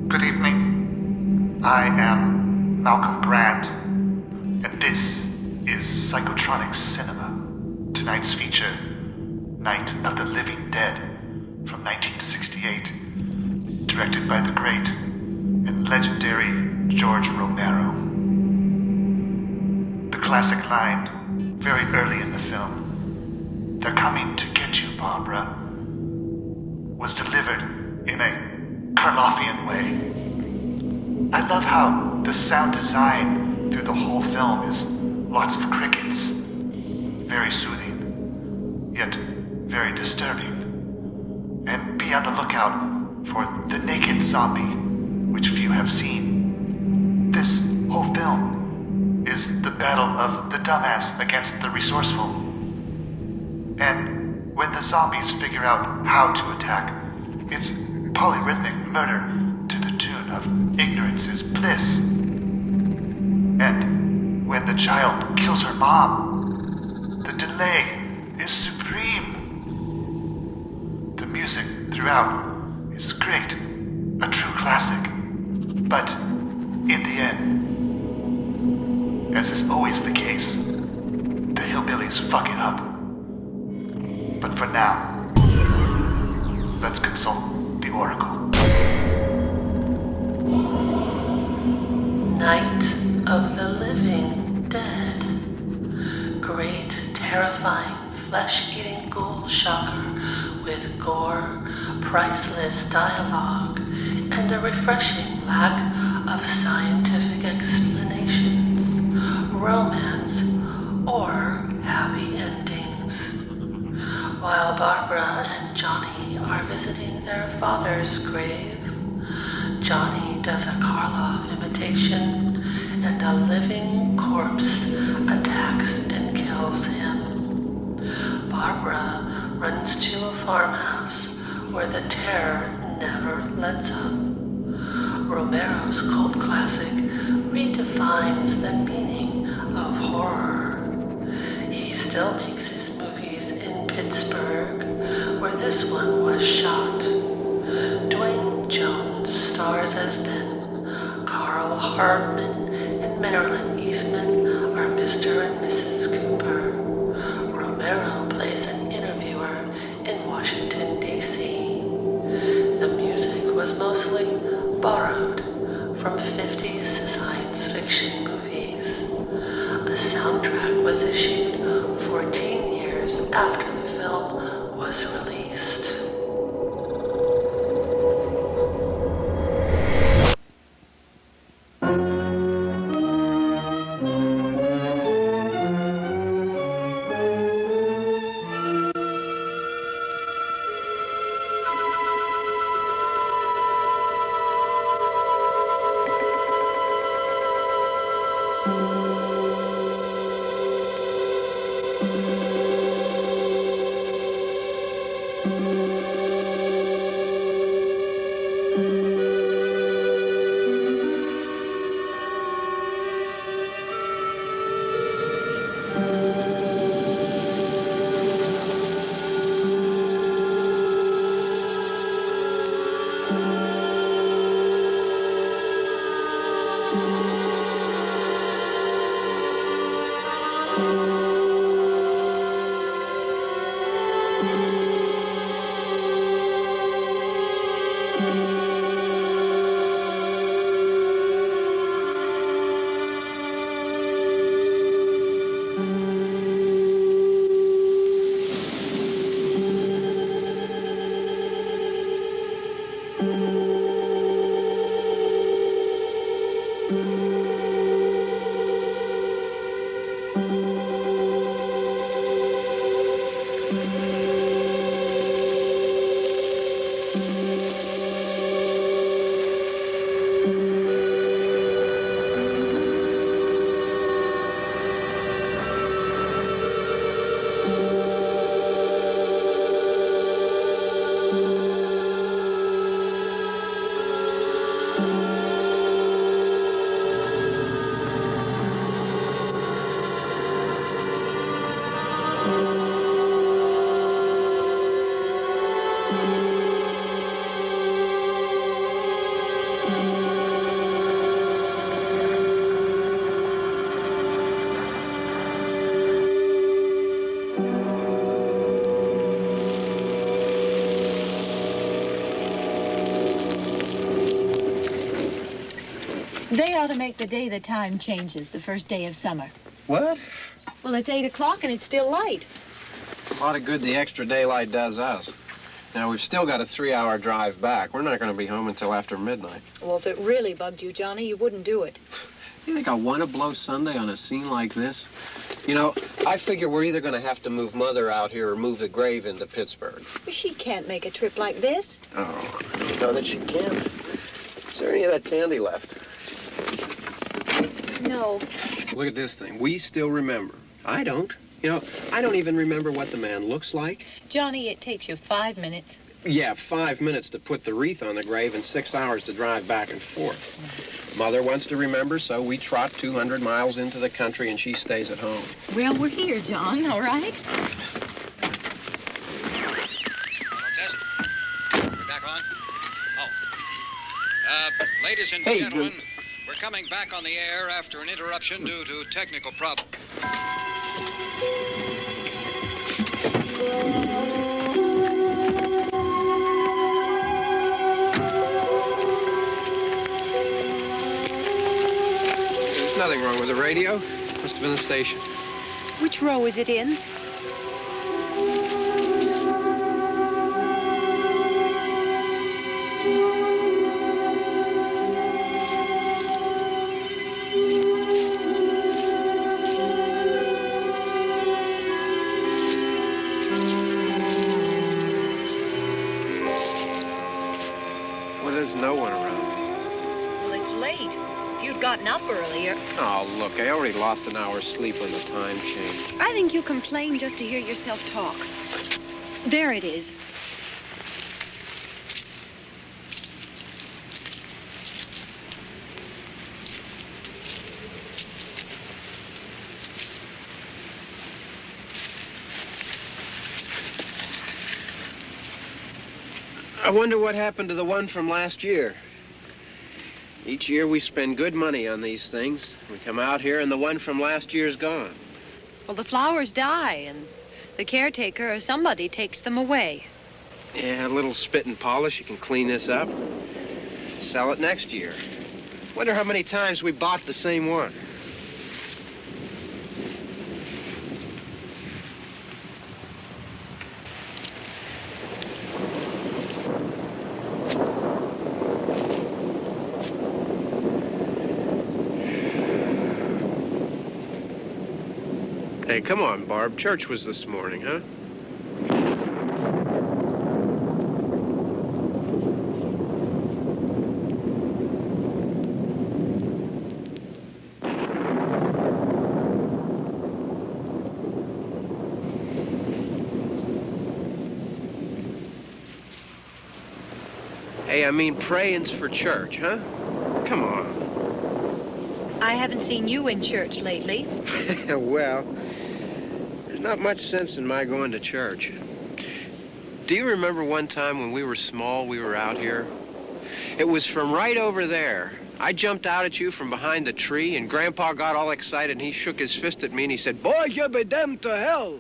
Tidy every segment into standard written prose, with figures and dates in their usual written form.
Good evening. I am Malcolm Brand, and this is Psychotronic Cinema. Tonight's feature, Night of the Living Dead, from 1968, directed by the great and legendary George Romero. The classic line, very early in the film, "They're coming to get you, Barbara," was delivered in a Karloffian way. I love how the sound design through the whole film is lots of crickets. Very soothing, yet very disturbing. And be on the lookout for the naked zombie, which few have seen. This whole film is the battle of the dumbass against the resourceful. And when the zombies figure out how to attack, it's polyrhythmic murder to the tune of Ignorance is Bliss. And when the child kills her mom, the delay is supreme. The music throughout is great, a true classic. But in the end, as is always the case, the hillbillies fuck it up. But for now, let's consult the Oracle. Night of the Living Dead. Great, terrifying, flesh-eating ghoul shocker with gore, priceless dialogue, and a refreshing lack of scientific explanations, romance, or happy endings. While Barbara and Johnny are visiting their father's grave, Johnny does a Karloff imitation, and a living corpse attacks and kills him. Barbara runs to a farmhouse where the terror never lets up. Romero's cult classic redefines the meaning of horror. He still makes his movies in Pittsburgh, where this one was shot. Duane Jones stars as Ben. Karl, Hardman, and Marilyn, Eastman are Mr. and Mrs. Cooper. Romero plays an interviewer in Washington, D.C. The music was mostly borrowed from 50s science fiction movies. A soundtrack was issued 14 years after the film was released. They ought to make the day the time changes, the first day of summer. What? Well, it's 8 o'clock and it's still light. A lot of good the extra daylight does us. Now, we've still got a 3-hour drive back. We're not going to be home until after midnight. Well, if it really bugged you, Johnny, you wouldn't do it. You think I want to blow Sunday on a scene like this? You know, I figure we're either going to have to move Mother out here or move the grave into Pittsburgh. She can't make a trip like this. Oh, I don't know that she can't. Is there any of that candy left? No. Look at this thing. We still remember. I don't. You know, I don't even remember what the man looks like. Johnny, it takes you 5 minutes. Yeah, 5 minutes to put the wreath on the grave and 6 hours to drive back and forth. Mother wants to remember, so we trot 200 miles into the country and she stays at home. Well, we're here, John, all right? Test. We're back on? Oh. Ladies and gentlemen, we're coming back on the air after an interruption due to technical problems. There's nothing wrong with the radio. Must have been the station. Which row is it in? No one around. Well, it's late. If you'd gotten up earlier. Oh, look, I already lost an hour's sleep on the time change. I think you complain just to hear yourself talk. There it is. I wonder what happened to the one from last year. Each year we spend good money on these things. We come out here and the one from last year's gone. Well, the flowers die and the caretaker or somebody takes them away. Yeah, a little spit and polish. You can clean this up. Sell it next year. Wonder how many times we bought the same one. Hey, come on, Barb. Church was this morning, huh? Hey, I mean, praying's for church, huh? Come on. I haven't seen you in church lately. Well, there's not much sense in my going to church. Do you remember one time when we were small, we were out here? It was from right over there. I jumped out at you from behind the tree, and Grandpa got all excited, and he shook his fist at me, and he said, "Boy, you be damned to hell."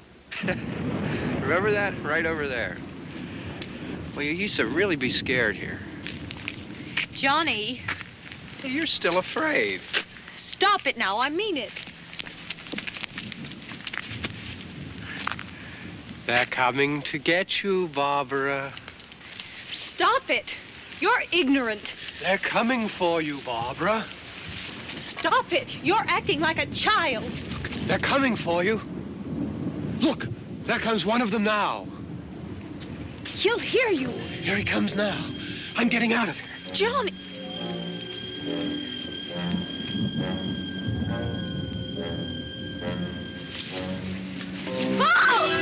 Remember that? Right over there. Well, you used to really be scared here. Johnny. Hey, you're still afraid. Stop it now. I mean it. They're coming to get you, Barbara. Stop it. You're ignorant. They're coming for you, Barbara. Stop it. You're acting like a child. They're coming for you. Look, there comes one of them now. He'll hear you. Here he comes now. I'm getting out of here. Johnny. Oh!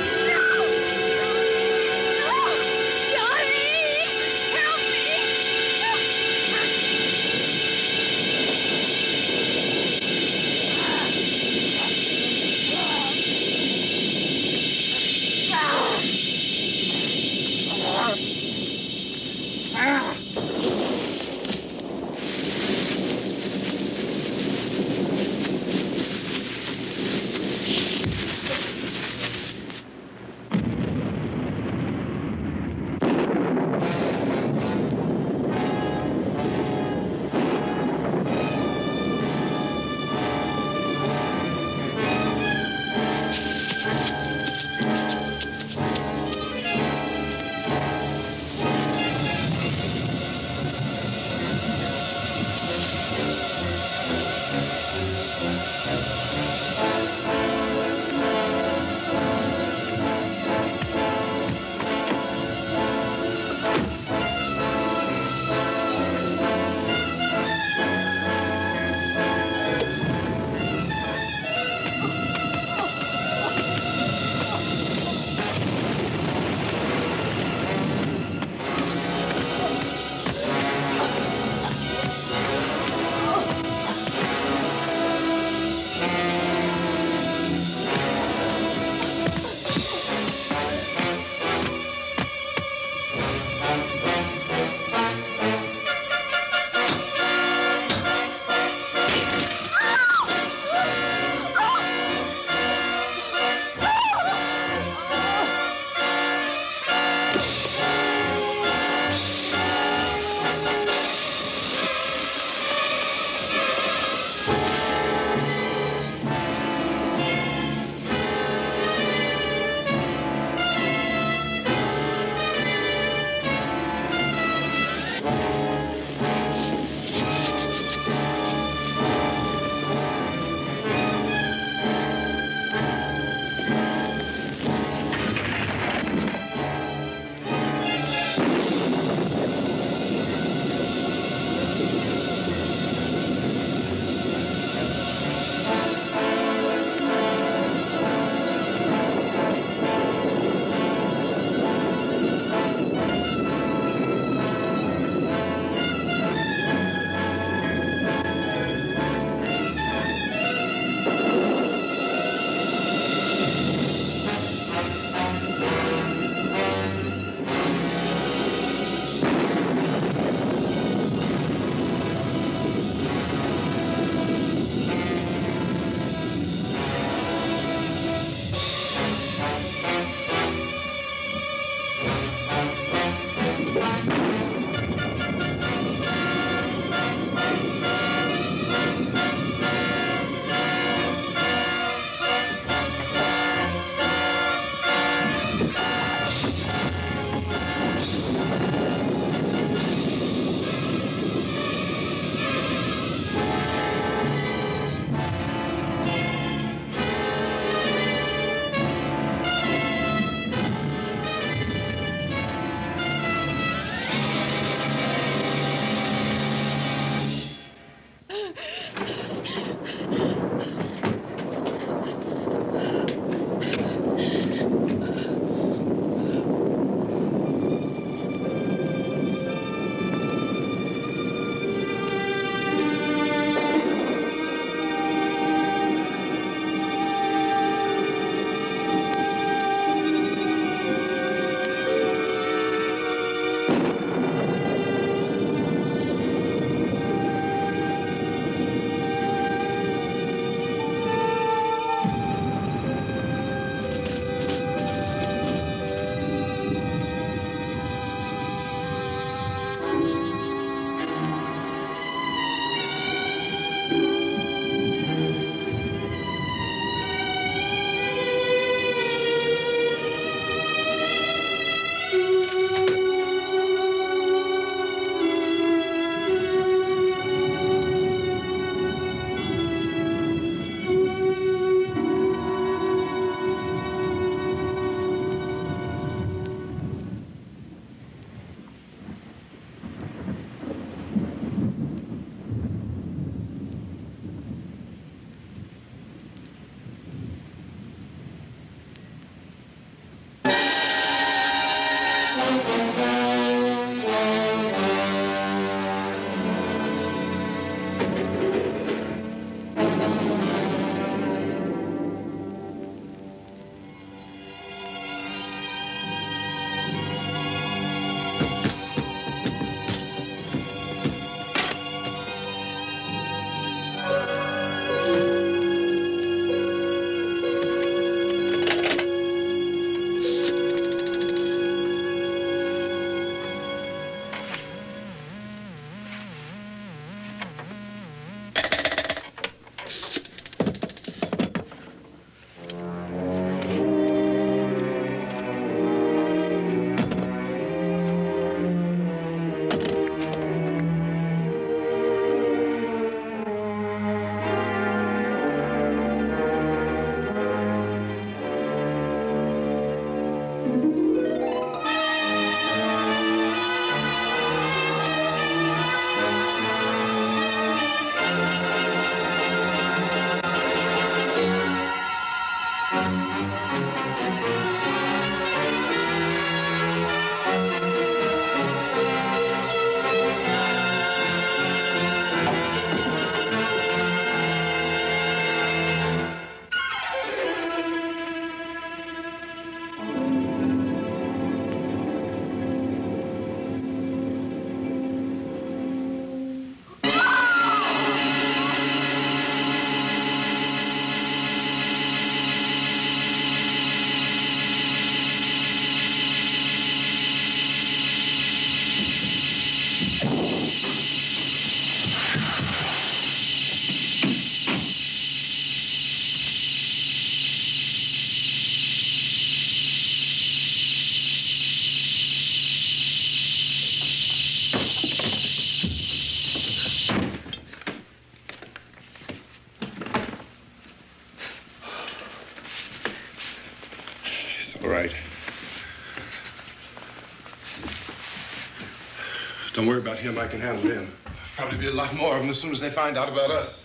Don't worry about him. I can handle him. Probably be a lot more of them as soon as they find out about us.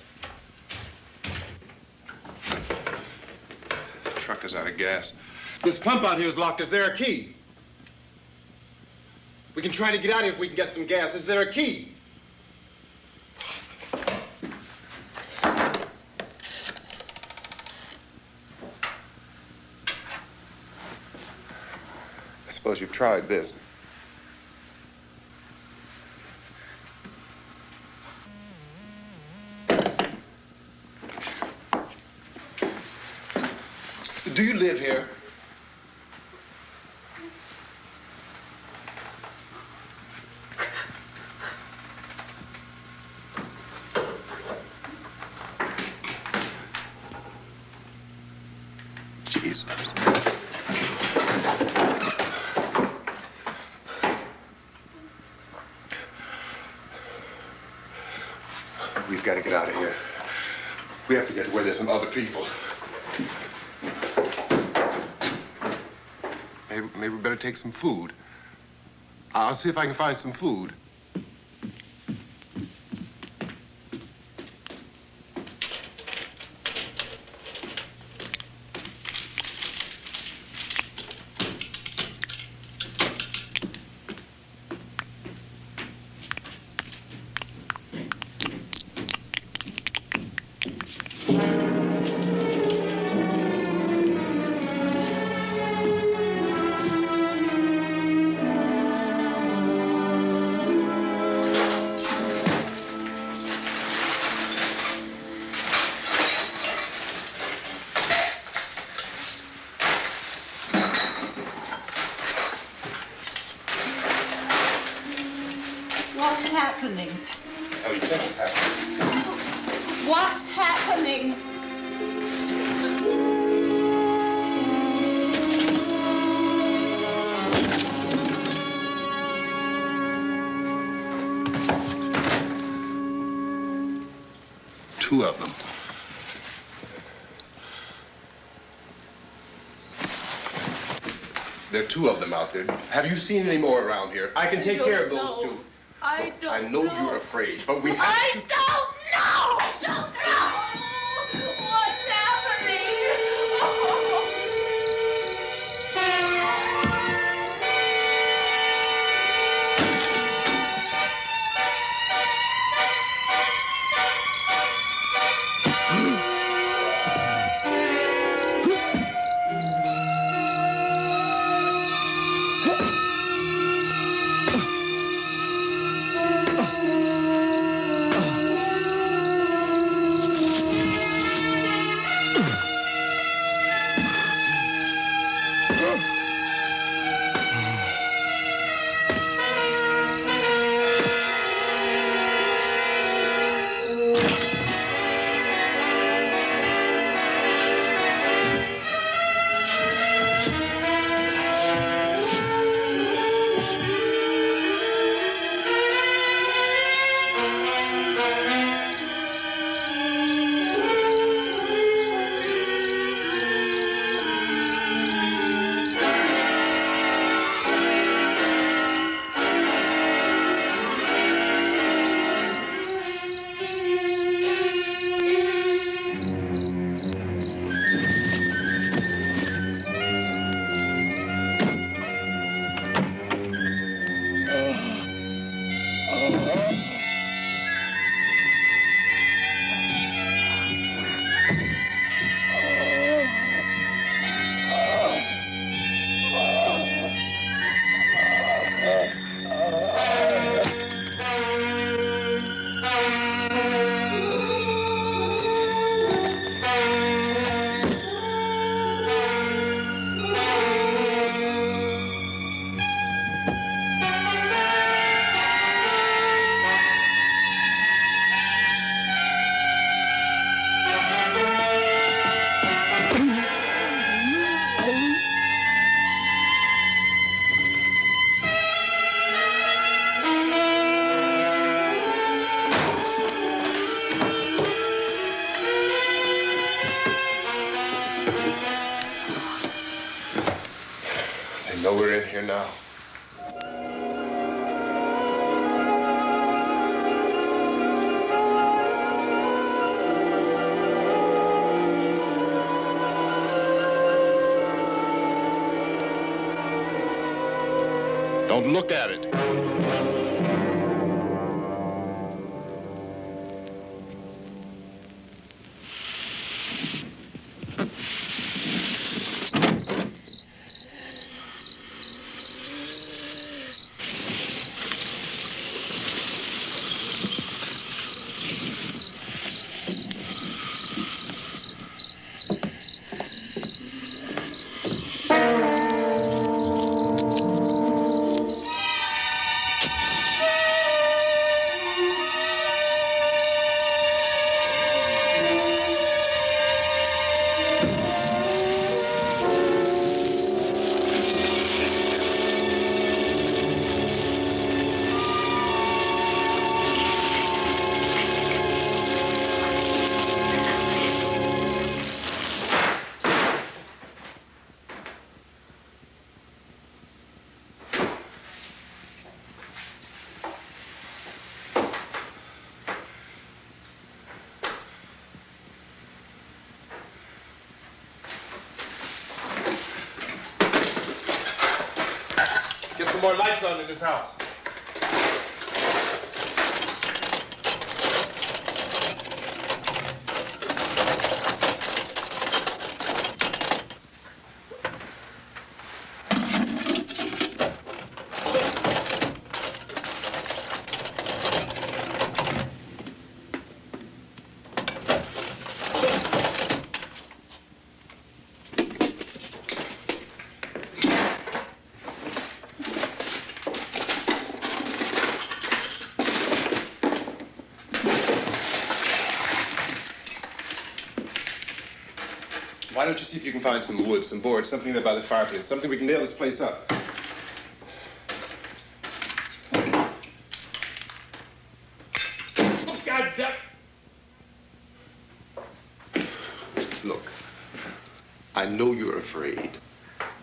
The truck is out of gas. This pump out here is locked. Is there a key? We can try to get out of here if we can get some gas. Is there a key? I suppose you've tried this. Do you live here? Jesus. We've got to get out of here. We have to get to where there's some other people. Maybe we better take some food. I'll see if I can find some food. What's happening? Oh, you think it's happening? What's happening? Two of them. There are two of them out there. Have you seen any more around here? I can take care of those two. I don't I know you're afraid, but we have to... I don't know! I don't know! What's happening? Don't look at it. Get some more lights on in this house. Why don't you see if you can find some wood, some boards, something there by the fireplace, something we can nail this place up. Oh, God damn it! Look, I know you're afraid.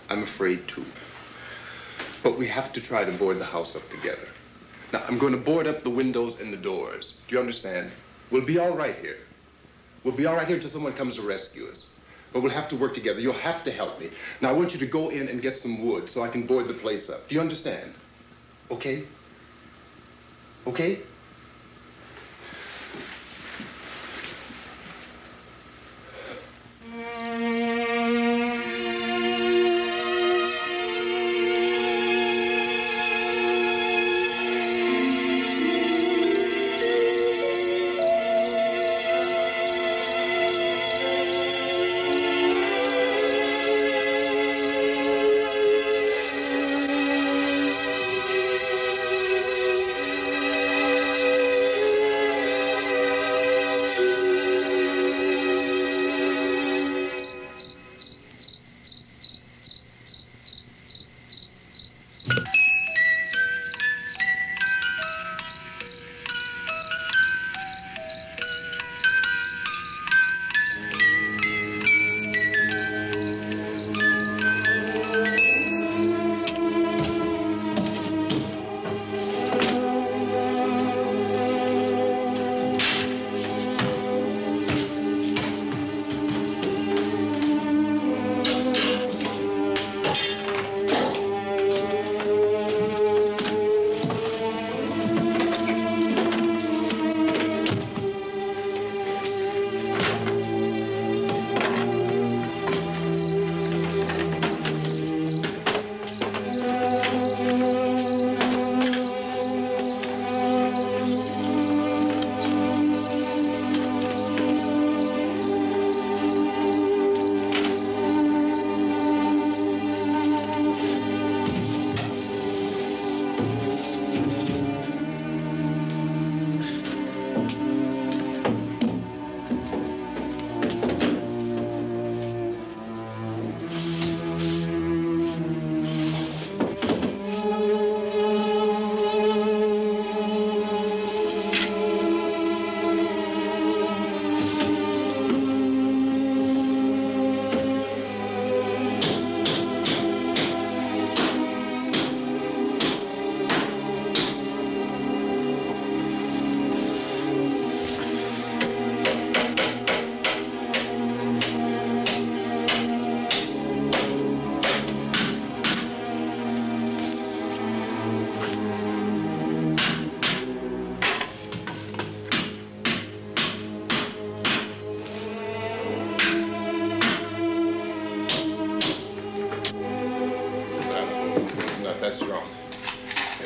I'm afraid too. But we have to try to board the house up together. Now, I'm going to board up the windows and the doors. Do you understand? We'll be all right here. We'll be all right here until someone comes to rescue us. But we'll have to work together. You'll have to help me. Now, I want you to go in and get some wood so I can board the place up. Do you understand? Okay? Okay?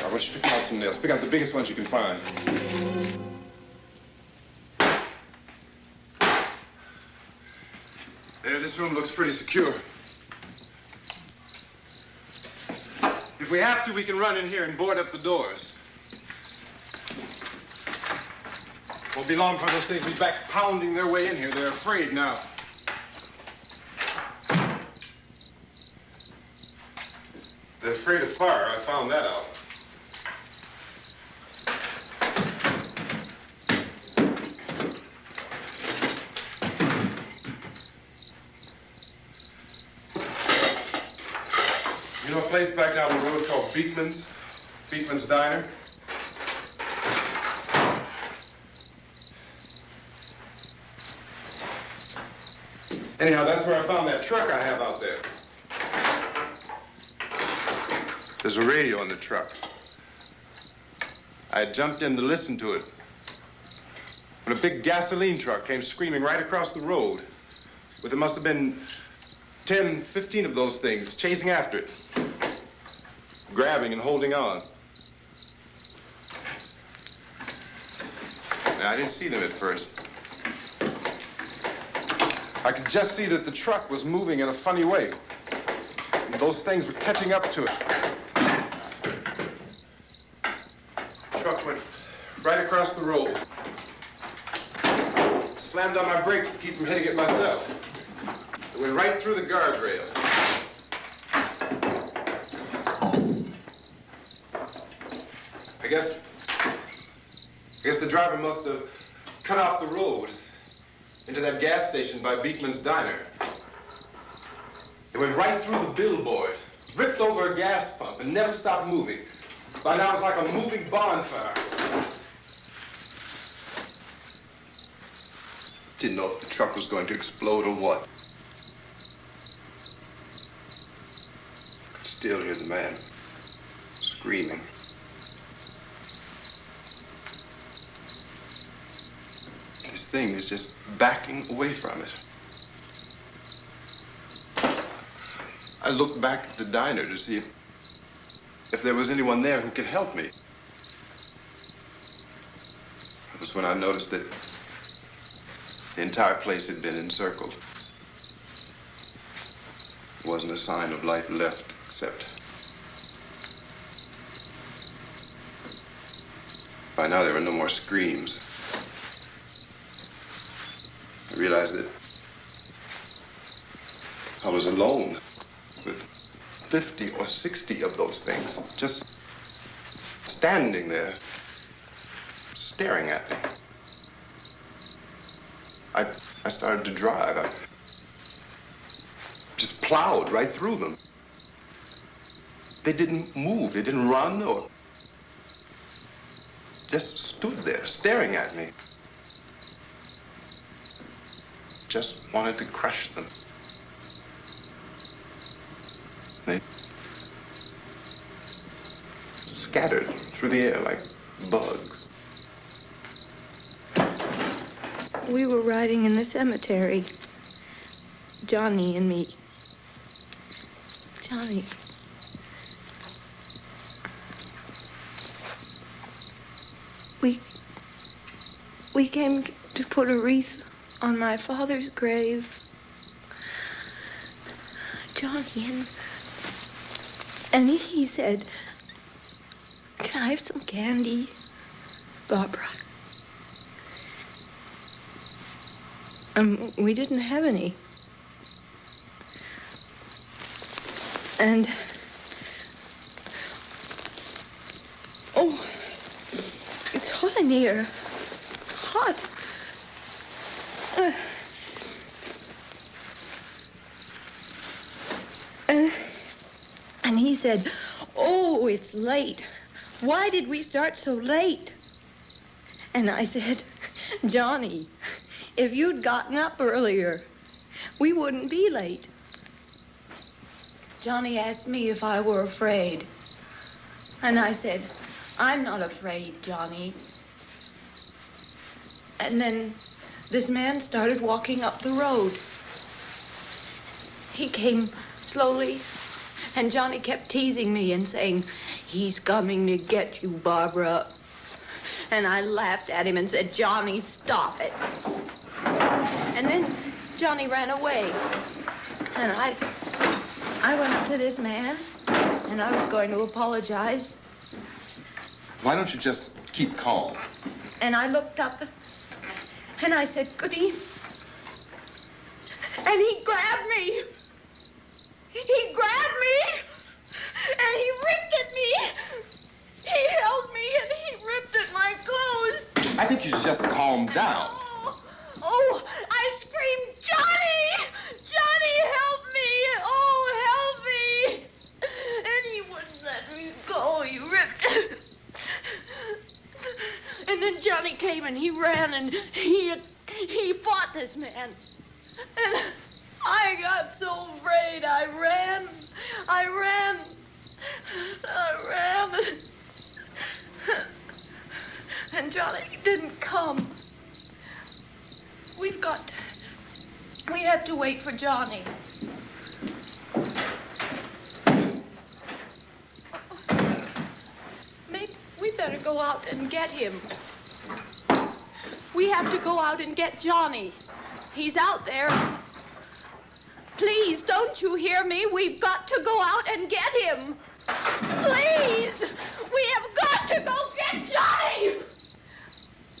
I want you to pick out some nails. Pick out the biggest ones you can find. There, this room looks pretty secure. If we have to, we can run in here and board up the doors. Won't be long for those things will be back pounding their way in here. They're afraid now. They're afraid of fire. I found that out. You know a place back down the road called Beekman's? Beekman's Diner? Anyhow, that's where I found that truck I have out there. There's a radio in the truck. I had jumped in to listen to it when a big gasoline truck came screaming right across the road. But there must have been 10, 15 of those things chasing after it, grabbing and holding on. Now, I didn't see them at first. I could just see that the truck was moving in a funny way. And those things were catching up to it. The truck went right across the road. Slammed on my brakes to keep from hitting it myself. It went right through the guardrail. I guess the driver must have cut off the road into that gas station by Beekman's Diner. It went right through the billboard, ripped over a gas pump, and never stopped moving. By now, it's like a moving bonfire. Didn't know if the truck was going to explode or what. Could still hear the man screaming. This thing is just backing away from it. I looked back at the diner to see if there was anyone there who could help me. It was when I noticed that the entire place had been encircled. There wasn't a sign of life left except... By now there were no more screams. I realized that I was alone with 50 or 60 of those things, just standing there, staring at me. I started to drive. I just plowed right through them. They didn't move. They didn't run or just stood there staring at me. Just wanted to crush them. They scattered through the air like bugs. We were riding in the cemetery, Johnny and me. Johnny. We came to put a wreath on my father's grave. Johnny, and he said, "Can I have some candy, Barbara?" We didn't have any. And, oh, it's hot in here. Hot. And he said, "Oh, it's late. Why did we start so late?" And I said, "Johnny, if you'd gotten up earlier, we wouldn't be late." Johnny asked me if I were afraid. And I said, "I'm not afraid, Johnny." And then this man started walking up the road. He came slowly, and Johnny kept teasing me and saying, "He's coming to get you, Barbara." And I laughed at him and said, "Johnny, stop it." And then Johnny ran away. And I went up to this man, and I was going to apologize. Why don't you just keep calm? And I looked up, and I said, "Good evening." And he grabbed me. He grabbed me, and he ripped at me. He held me, and he ripped at my clothes. I think you should just calm down. Oh, I screamed, "Johnny! Johnny, help me! Oh, help me!" And he wouldn't let me go. He ripped. And then Johnny came and he ran and he fought this man. And I got so afraid. I ran. And Johnny didn't come. We have to wait for Johnny. Maybe we better go out and get him. We have to go out and get Johnny. He's out there. Please, don't you hear me? We've got to go out and get him. Please! We have got to go get Johnny!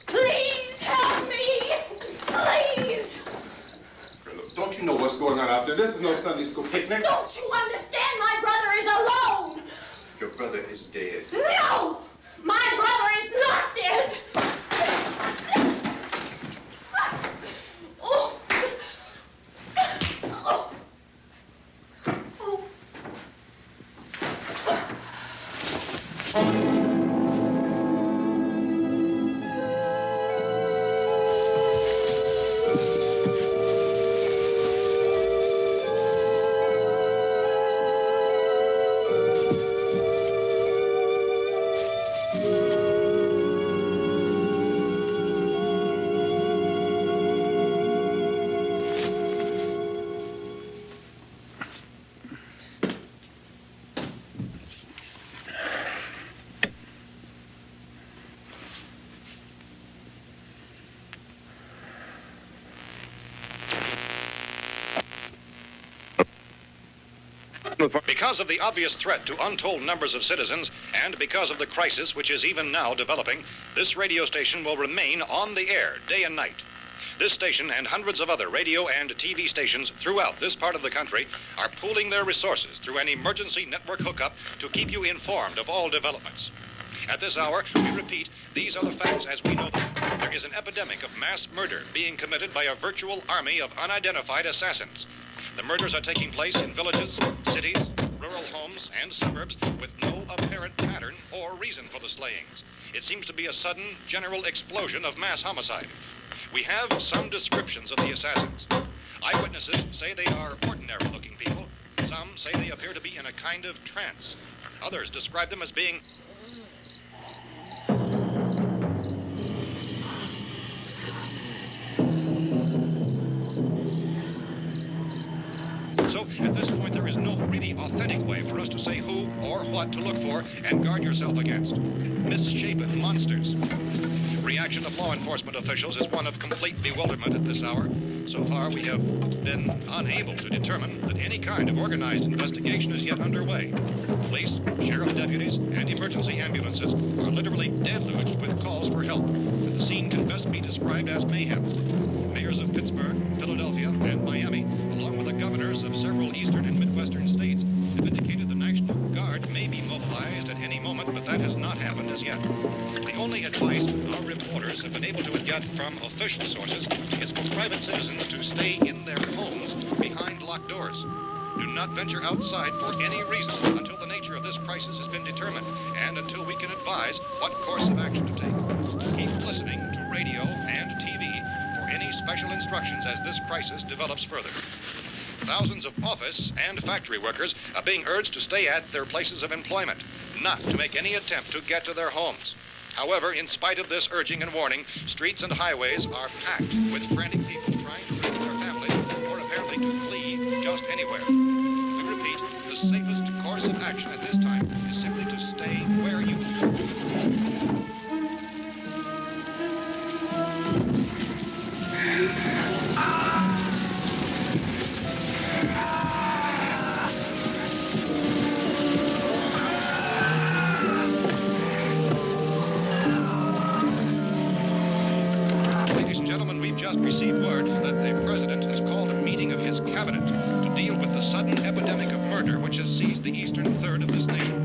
Please help me! Please! Don't you know what's going on out there? This is no Sunday school picnic. Don't you understand? My brother is alone! Your brother is dead. No! My brother is not dead! Oh! Oh! Because of the obvious threat to untold numbers of citizens, and because of the crisis which is even now developing, this radio station will remain on the air day and night. This station and hundreds of other radio and TV stations throughout this part of the country are pooling their resources through an emergency network hookup to keep you informed of all developments. At this hour, we repeat, these are the facts as we know them. There is an epidemic of mass murder being committed by a virtual army of unidentified assassins. The murders are taking place in villages, cities, rural homes, and suburbs with no apparent pattern or reason for the slayings. It seems to be a sudden, general explosion of mass homicide. We have some descriptions of the assassins. Eyewitnesses say they are ordinary-looking people. Some say they appear to be in a kind of trance. Others describe them as being So, at this point, there is no really authentic way for us to say who or what to look for and guard yourself against. Misshapen monsters. Reaction of law enforcement officials is one of complete bewilderment at this hour. So far, we have been unable to determine that any kind of organized investigation is yet underway. Police, sheriff's deputies, and emergency ambulances are literally deluged with calls for help, and the scene can best be described as mayhem. Mayors of Pittsburgh, Philadelphia, and Miami, along with the governors of several eastern and midwestern states, have indicated the National Guard may be mobilized at any moment, but that has not happened as yet. The only advice our reporters have been able to get from official sources is for private citizens to stay in their homes behind locked doors. Do not venture outside for any reason until the nature of this crisis has been determined and until we can advise what course of action to take. Keep listening to radio and TV for any special instructions as this crisis develops further. Thousands of office and factory workers are being urged to stay at their places of employment, not to make any attempt to get to their homes. However, in spite of this urging and warning, streets and highways are packed with frantic people trying to reach their families or apparently to flee just anywhere. We repeat, the safest course of action at this time is simply to stay just received word that the president has called a meeting of his cabinet to deal with the sudden epidemic of murder which has seized the eastern third of this nation.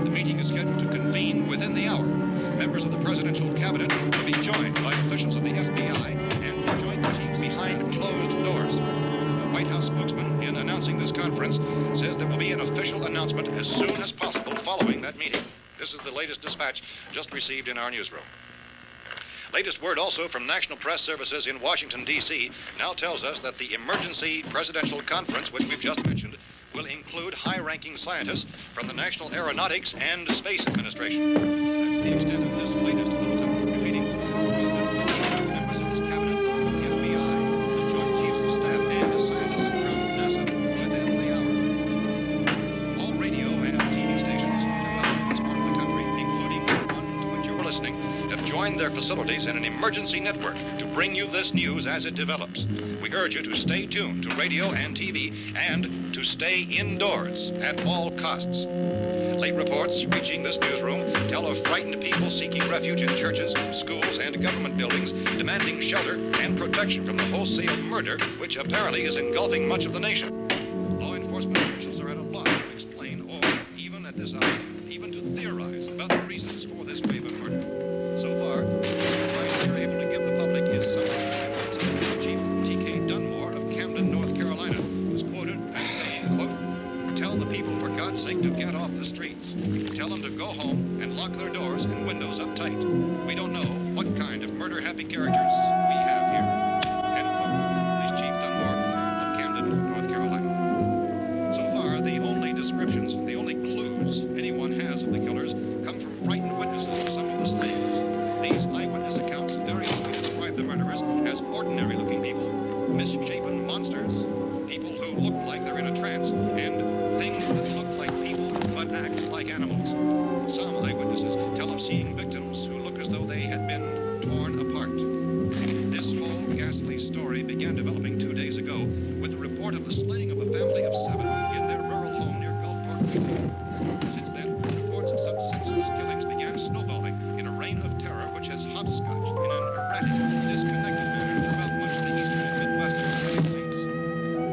The meeting is scheduled to convene within the hour. Members of the presidential cabinet will be joined by officials of the FBI and joint chiefs behind closed doors. The White House spokesman, in announcing this conference, says there will be an official announcement as soon as possible following that meeting. This is the latest dispatch just received in our newsroom. Latest word also from National Press Services in Washington, D.C. now tells us that the emergency presidential conference, which we've just mentioned, will include high-ranking scientists from the National Aeronautics and Space Administration. That's the extent of this latest bulletin. Repeating, members of this cabinet, the FBI, the Joint Chiefs of Staff, and scientists from NASA within the hour. All radio and TV stations throughout this part of the country, including the one to which you were listening, have joined their facilities in an emergency network to bring you this news as it develops. We urge you to stay tuned to radio and TV and to stay indoors at all costs. Late reports reaching this newsroom tell of frightened people seeking refuge in churches, schools, and government buildings, demanding shelter and protection from the wholesale murder which apparently is engulfing much of the nation. Law enforcement officials are at a loss to explain or, even at this hour, even to theorize about the reasons for this wave of murder. So far, the advice we are able to give the public is something Chief T.K. Dunmore of Camden, North Carolina, was quoted as saying, quote, "Tell the people, for God's sake, to get off the streets. Tell them to go home and lock their doors and windows up tight. We don't know what kind of murder-happy characters we have here." End quote. This Chief Dunmore of Camden, North Carolina. So far, the only descriptions, the only clues anyone has of the killers come from frightened witnesses to some of the slayings. These eyewitness accounts variously describe the murderers as ordinary-looking people, misshapen monsters, people who look like they're in a trance, and things that look like people but act like animals. Some eyewitnesses tell of seeing victims who look as though they had been torn apart. This whole ghastly story began developing 2 days ago with the report of the slaying of a family of 7 in their rural home near Gulfport, Louisiana. Since then, reports of such senseless killings began snowballing in a reign of terror which has hopscotched in an erratic, disconnected manner throughout much of the eastern and midwestern United States.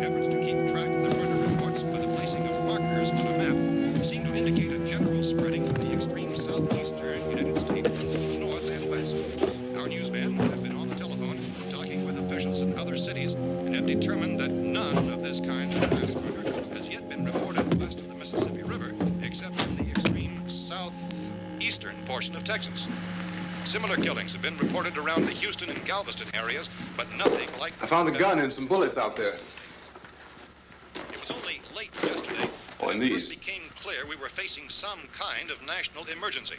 Efforts to keep track of the murder reports by the placing of markers on a map seem to indicate a general spreading of the extreme southeastern United States, north and west. Our newsmen have been on the telephone talking with officials in other cities and have determined that none of this kind of mass murder has yet been reported west of the Mississippi River, except in the extreme southeastern portion of Texas. Similar killings have been reported around the Houston and Galveston areas, but nothing like... I found a gun and some bullets out there. It was only late yesterday Oh, and that it these. first became clear we were facing some kind of national emergency.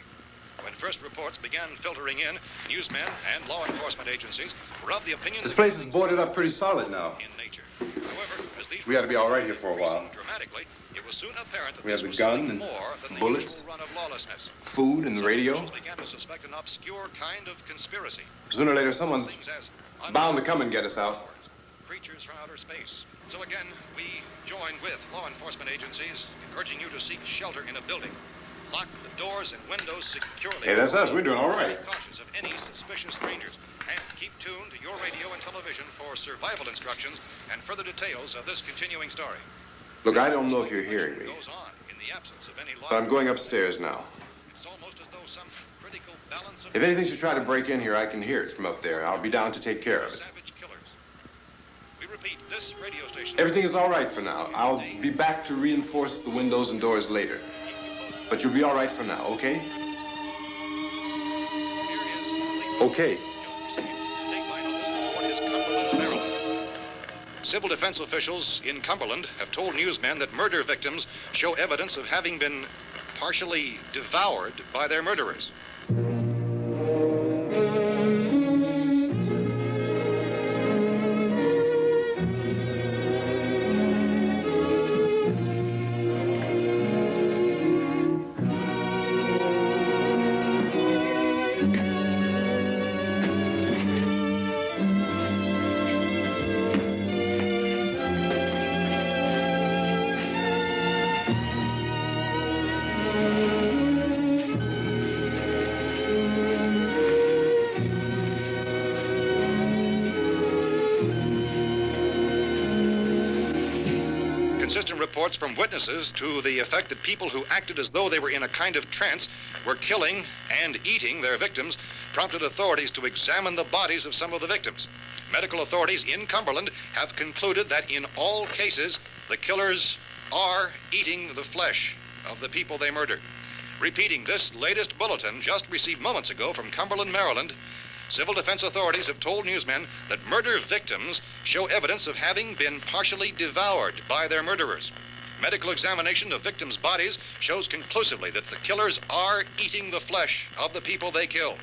When first reports began filtering in, newsmen and law enforcement agencies were of the opinion... This place is boarded up pretty solid now. ...in nature. However, as these We ought to be all right here for a while. dramatically, it was soon apparent that We have this the was gun something and more than the bullets, usual run of lawlessness. food and the Some radio. officials began to suspect an obscure kind of conspiracy. Sooner or later, someone's Things as bound to come and get us out. creatures from outer space. So again, we join with law enforcement agencies, urging you to seek shelter in a building. Lock the doors and windows securely. Hey, that's us. We're doing all right. Be cautious of any suspicious strangers. And keep tuned to your radio and television for survival instructions and further details of this continuing story. Look, I don't know if you're hearing me, Goes on in the absence of any law. but I'm going upstairs now. It's almost as though some critical balance of If anything should try to break in here, I can hear it from up there. I'll be down to take care of it. savage killers. We repeat, this radio station... Everything is all right for now. I'll be back to reinforce the windows and doors later. But you'll be all right for now, okay? Okay. Civil defense officials in Cumberland have told newsmen that murder victims show evidence of having been partially devoured by their murderers. Inconsistent reports from witnesses to the effect that people who acted as though they were in a kind of trance were killing and eating their victims prompted authorities to examine the bodies of some of the victims. Medical authorities in Cumberland have concluded that in all cases, the killers are eating the flesh of the people they murdered. Repeating this latest bulletin just received moments ago from Cumberland, Maryland, civil defense authorities have told newsmen that murder victims show evidence of having been partially devoured by their murderers. Medical examination of victims' bodies shows conclusively that the killers are eating the flesh of the people they kill.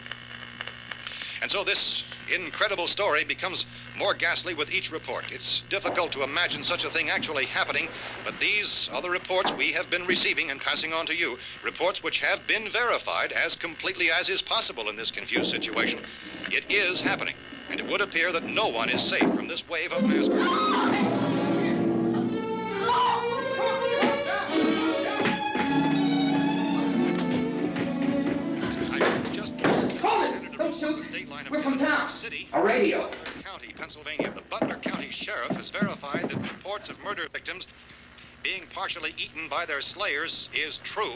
And so this incredible story becomes more ghastly with each report. It's difficult to imagine such a thing actually happening, but these are the reports we have been receiving and passing on to you, reports which have been verified as completely as is possible in this confused situation. It is happening, and it would appear that no one is safe from this wave of mass murder. Shoot. We're from town. A radio. County, Pennsylvania. The Butler County Sheriff has verified that reports of murder victims being partially eaten by their slayers is true.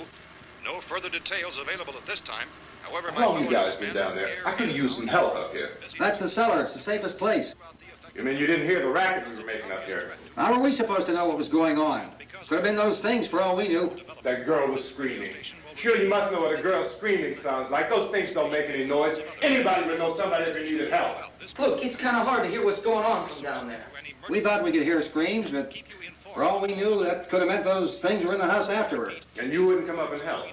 No further details available at this time. However, how long you guys been down there? I could use some help up here. That's the cellar. It's the safest place. You mean you didn't hear the racket we were making up here? How were we supposed to know what was going on? Could have been those things for all we knew. That girl was screaming. Sure, you must know what a girl screaming sounds like. Those things don't make any noise. Anybody would know somebody ever needed help. Look, it's kind of hard to hear what's going on from down there. We thought we could hear screams, but for all we knew, that could have meant those things were in the house afterward. And you wouldn't come up and help?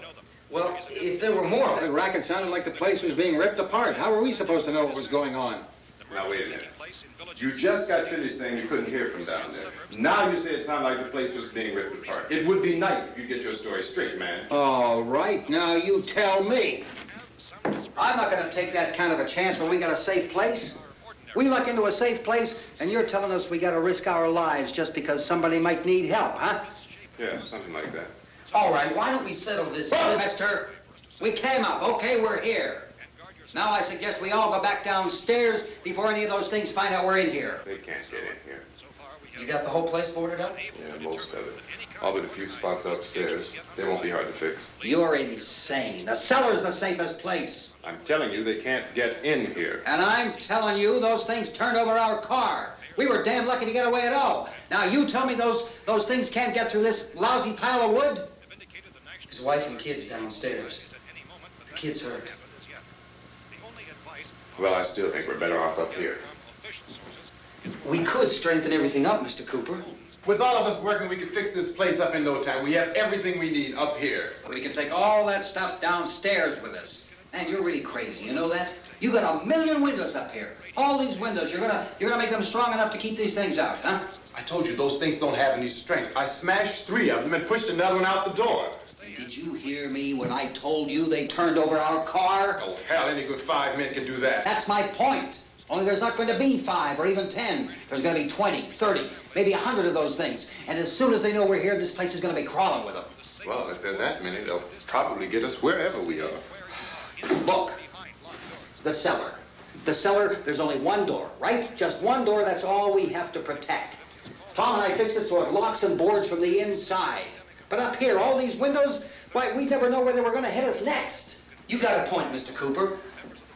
Well, if there were more... The racket sounded like the place was being ripped apart. How were we supposed to know what was going on? Now, wait a minute. You just got finished saying you couldn't hear from down there. Now you say it sounded like the place was being ripped apart. It would be nice if you get your story straight, man. All right, now you tell me. I'm not going to take that kind of a chance when we got a safe place. We luck into a safe place, and you're telling us we got to risk our lives just because somebody might need help, huh? Yeah, something like that. All right, why don't we settle this... Look, mister, we came up. Okay, we're here. Now I suggest we all go back downstairs before any of those things find out we're in here. They can't get in here. You got the whole place boarded up? Yeah, most of it. All but a few spots upstairs. They won't be hard to fix. You're insane. The cellar's the safest place. I'm telling you, they can't get in here. And I'm telling you, those things turned over our car. We were damn lucky to get away at all. Now you tell me those things can't get through this lousy pile of wood? His wife and kids downstairs. The kid's hurt. Well, I still think we're better off up here. We could strengthen everything up, Mr. Cooper. With all of us working, we could fix this place up in no time. We have everything we need up here. We can take all that stuff downstairs with us. Man, you're really crazy, you know that? You got 1,000,000 windows up here. All these windows, you're gonna make them strong enough to keep these things out, huh? I told you, those things don't have any strength. I smashed 3 of them and pushed another one out the door. Did you hear me when I told you they turned over our car? Oh, hell, any good 5 men can do that. That's my point. Only there's not going to be 5 or even 10. There's going to be 20, 30, maybe 100 of those things. And as soon as they know we're here, this place is going to be crawling with them. Well, if there are that many, they'll probably get us wherever we are. Look, the cellar. The cellar, there's only one door, right? Just one door, that's all we have to protect. Tom and I fixed it so it locks and boards from the inside. But up here, all these windows, why, we'd never know where they were going to hit us next. You got a point, Mr. Cooper.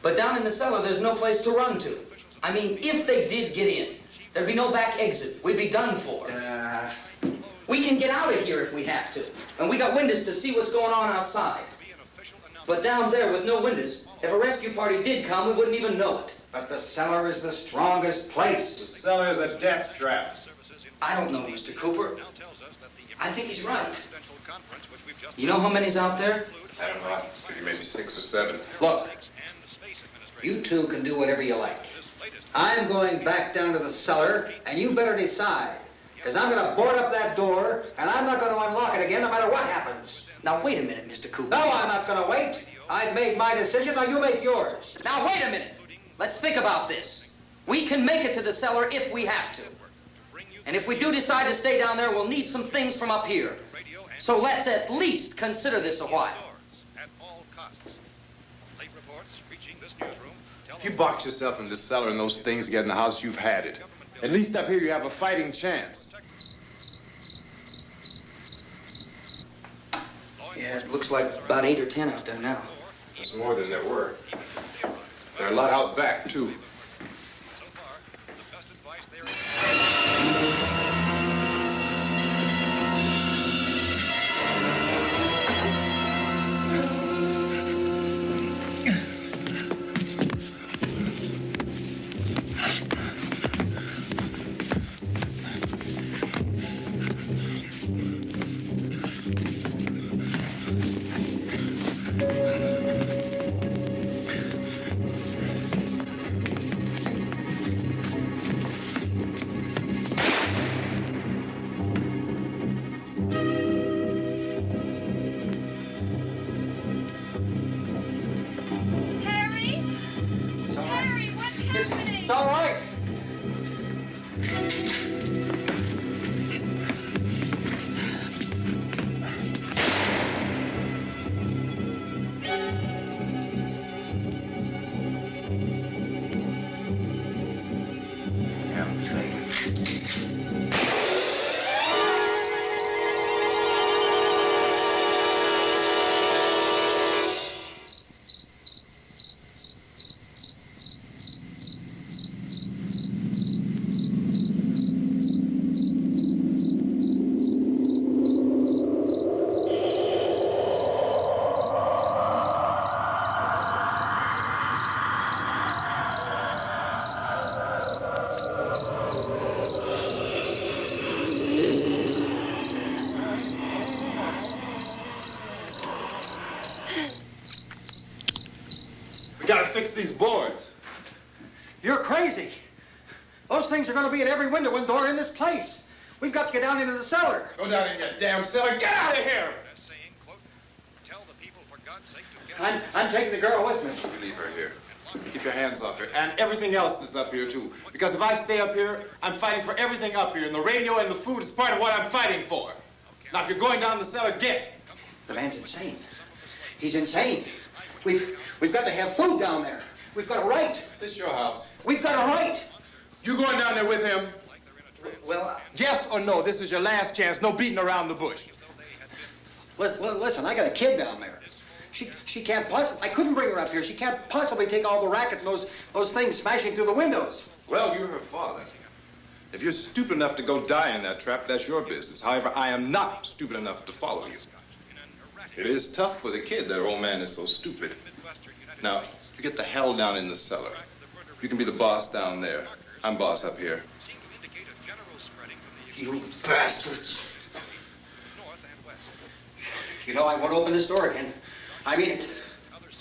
But down in the cellar, there's no place to run to. I mean, if they did get in, there'd be no back exit. We'd be done for. We can get out of here if we have to. And we got windows to see what's going on outside. But down there with no windows, if a rescue party did come, we wouldn't even know it. But the cellar is the strongest place. The cellar is a death trap. I don't know, Mr. Cooper. I think he's right. You know how many's out there? I don't know. Maybe 6 or 7. Look, you two can do whatever you like. I'm going back down to the cellar, and you better decide. Because I'm going to board up that door, and I'm not going to unlock it again no matter what happens. Now, wait a minute, Mr. Cooper. No, I'm not going to wait. I've made my decision, now you make yours. Now, wait a minute. Let's think about this. We can make it to the cellar if we have to. And if we do decide to stay down there, we'll need some things from up here. So let's at least consider this a while. If you box yourself in this cellar and those things get in the house, you've had it. At least up here you have a fighting chance. Yeah, it looks like about 8 or 10 out there now. That's more than there were. There are a lot out back, too. It's all right. Damn thing. We gotta fix these boards. You're crazy. Those things are going to be at every window and door in this place. We've got to get down into the cellar. Go down in that damn cellar. Get out of here! I'm taking the girl with me. You leave her here. Keep your hands off her. And everything else that's up here, too. Because if I stay up here, I'm fighting for everything up here. And the radio and the food is part of what I'm fighting for. Now, if you're going down the cellar, get. The man's insane. He's insane. We've got to have food down there. We've got a right. This is your house. We've got a right. You going down there with him? Well, yes or no? This is your last chance. No beating around the bush. Listen, I got a kid down there. She can't possibly. I couldn't bring her up here. She can't possibly take all the racket and those things smashing through the windows. Well, you're her father. If you're stupid enough to go die in that trap, that's your business. However, I am not stupid enough to follow you. It is tough for the kid that old man is so stupid. Now, you get the hell down in the cellar. You can be the boss down there. I'm boss up here. You bastards. You know, I won't open this door again. I mean it.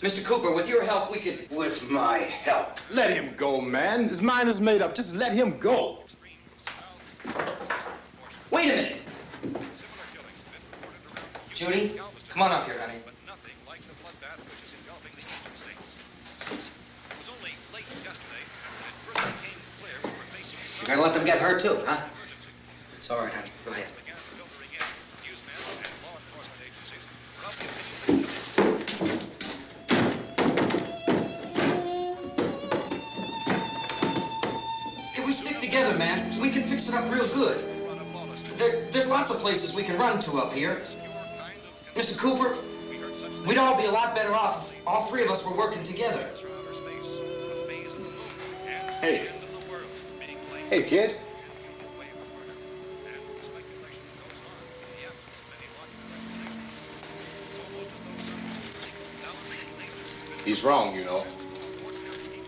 Mr. Cooper, with your help, we could... With my help. Let him go, man. His mind is made up. Just let him go. Wait a minute. Judy, come on up here, honey. You're gonna let them get hurt too, huh? It's all right, honey. Go ahead. If we stick together, man, we can fix it up real good. There's lots of places we can run to up here. Mr. Cooper, we'd all be a lot better off if all three of us were working together. Hey. Hey, kid. He's wrong, you know.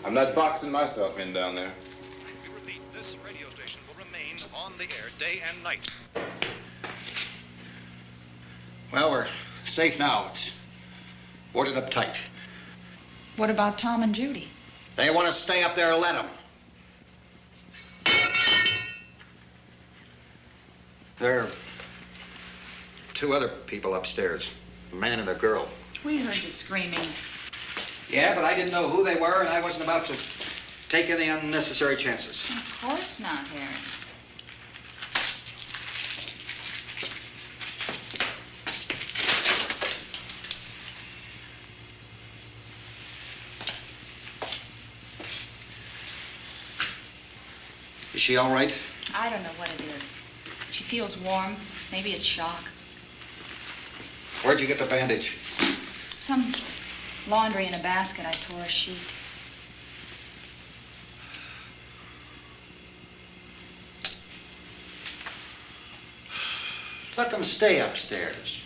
I'm not boxing myself in down there. We repeat, this radio station will remain on the air day and night. Well, we're safe now. It's boarded up tight. What about Tom and Judy? They want to stay up there, let them. There are two other people upstairs, a man and a girl. We heard you screaming. Yeah, but I didn't know who they were, and I wasn't about to take any unnecessary chances. Of course not, Harry. Is she all right? I don't know what it is. She feels warm. Maybe it's shock. Where'd you get the bandage? Some laundry in a basket. I tore a sheet. Let them stay upstairs.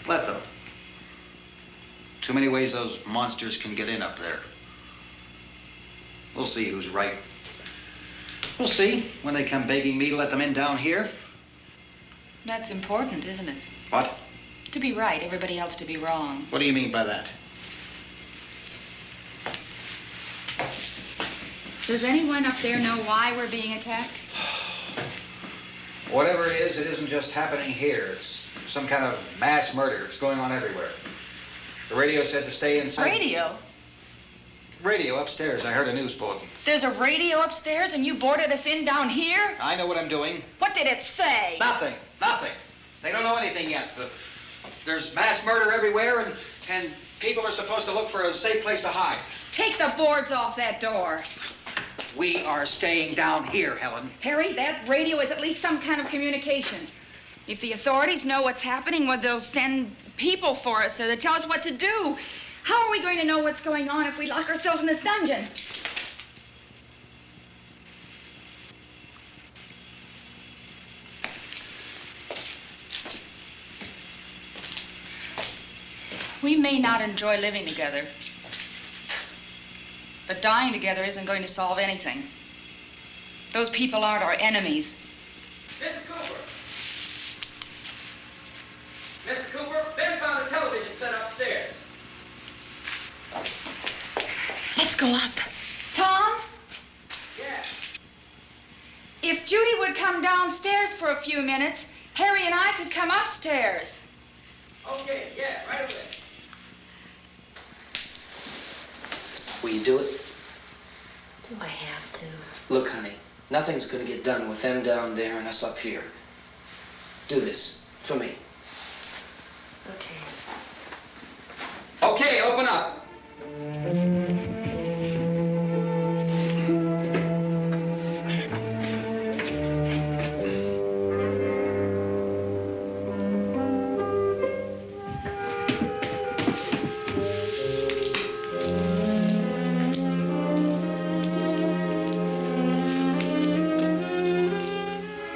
Let them. Too many ways those monsters can get in up there. We'll see who's right. We'll see when they come begging me to let them in down here. That's important, isn't it? What? To be right, everybody else to be wrong. What do you mean by that? Does anyone up there know why we're being attacked? Whatever it isn't just happening here. It's some kind of mass murder. It's going on everywhere. The radio said to stay inside. Radio? Radio upstairs. I heard a news bulletin. There's a radio upstairs and you boarded us in down here? I know what I'm doing. What did it say? Nothing. Nothing. They don't know anything yet. There's mass murder everywhere, and people are supposed to look for a safe place to hide. Take the boards off that door. We are staying down here, Helen. Harry, that radio is at least some kind of communication. If the authorities know what's happening, well, they'll send people for us, so they'll tell us what to do. How are we going to know what's going on if we lock ourselves in this dungeon? We may not enjoy living together, but dying together isn't going to solve anything. Those people aren't our enemies. Mr. Cooper! Mr. Cooper, Ben found a television set upstairs. Let's go up. Tom? Yeah. If Judy would come downstairs for a few minutes, Harry and I could come upstairs. Okay, yeah, right away. Will you do it? Do I have to? Look, honey, nothing's gonna get done with them down there and us up here. Do this, for me. Okay. Okay, open up.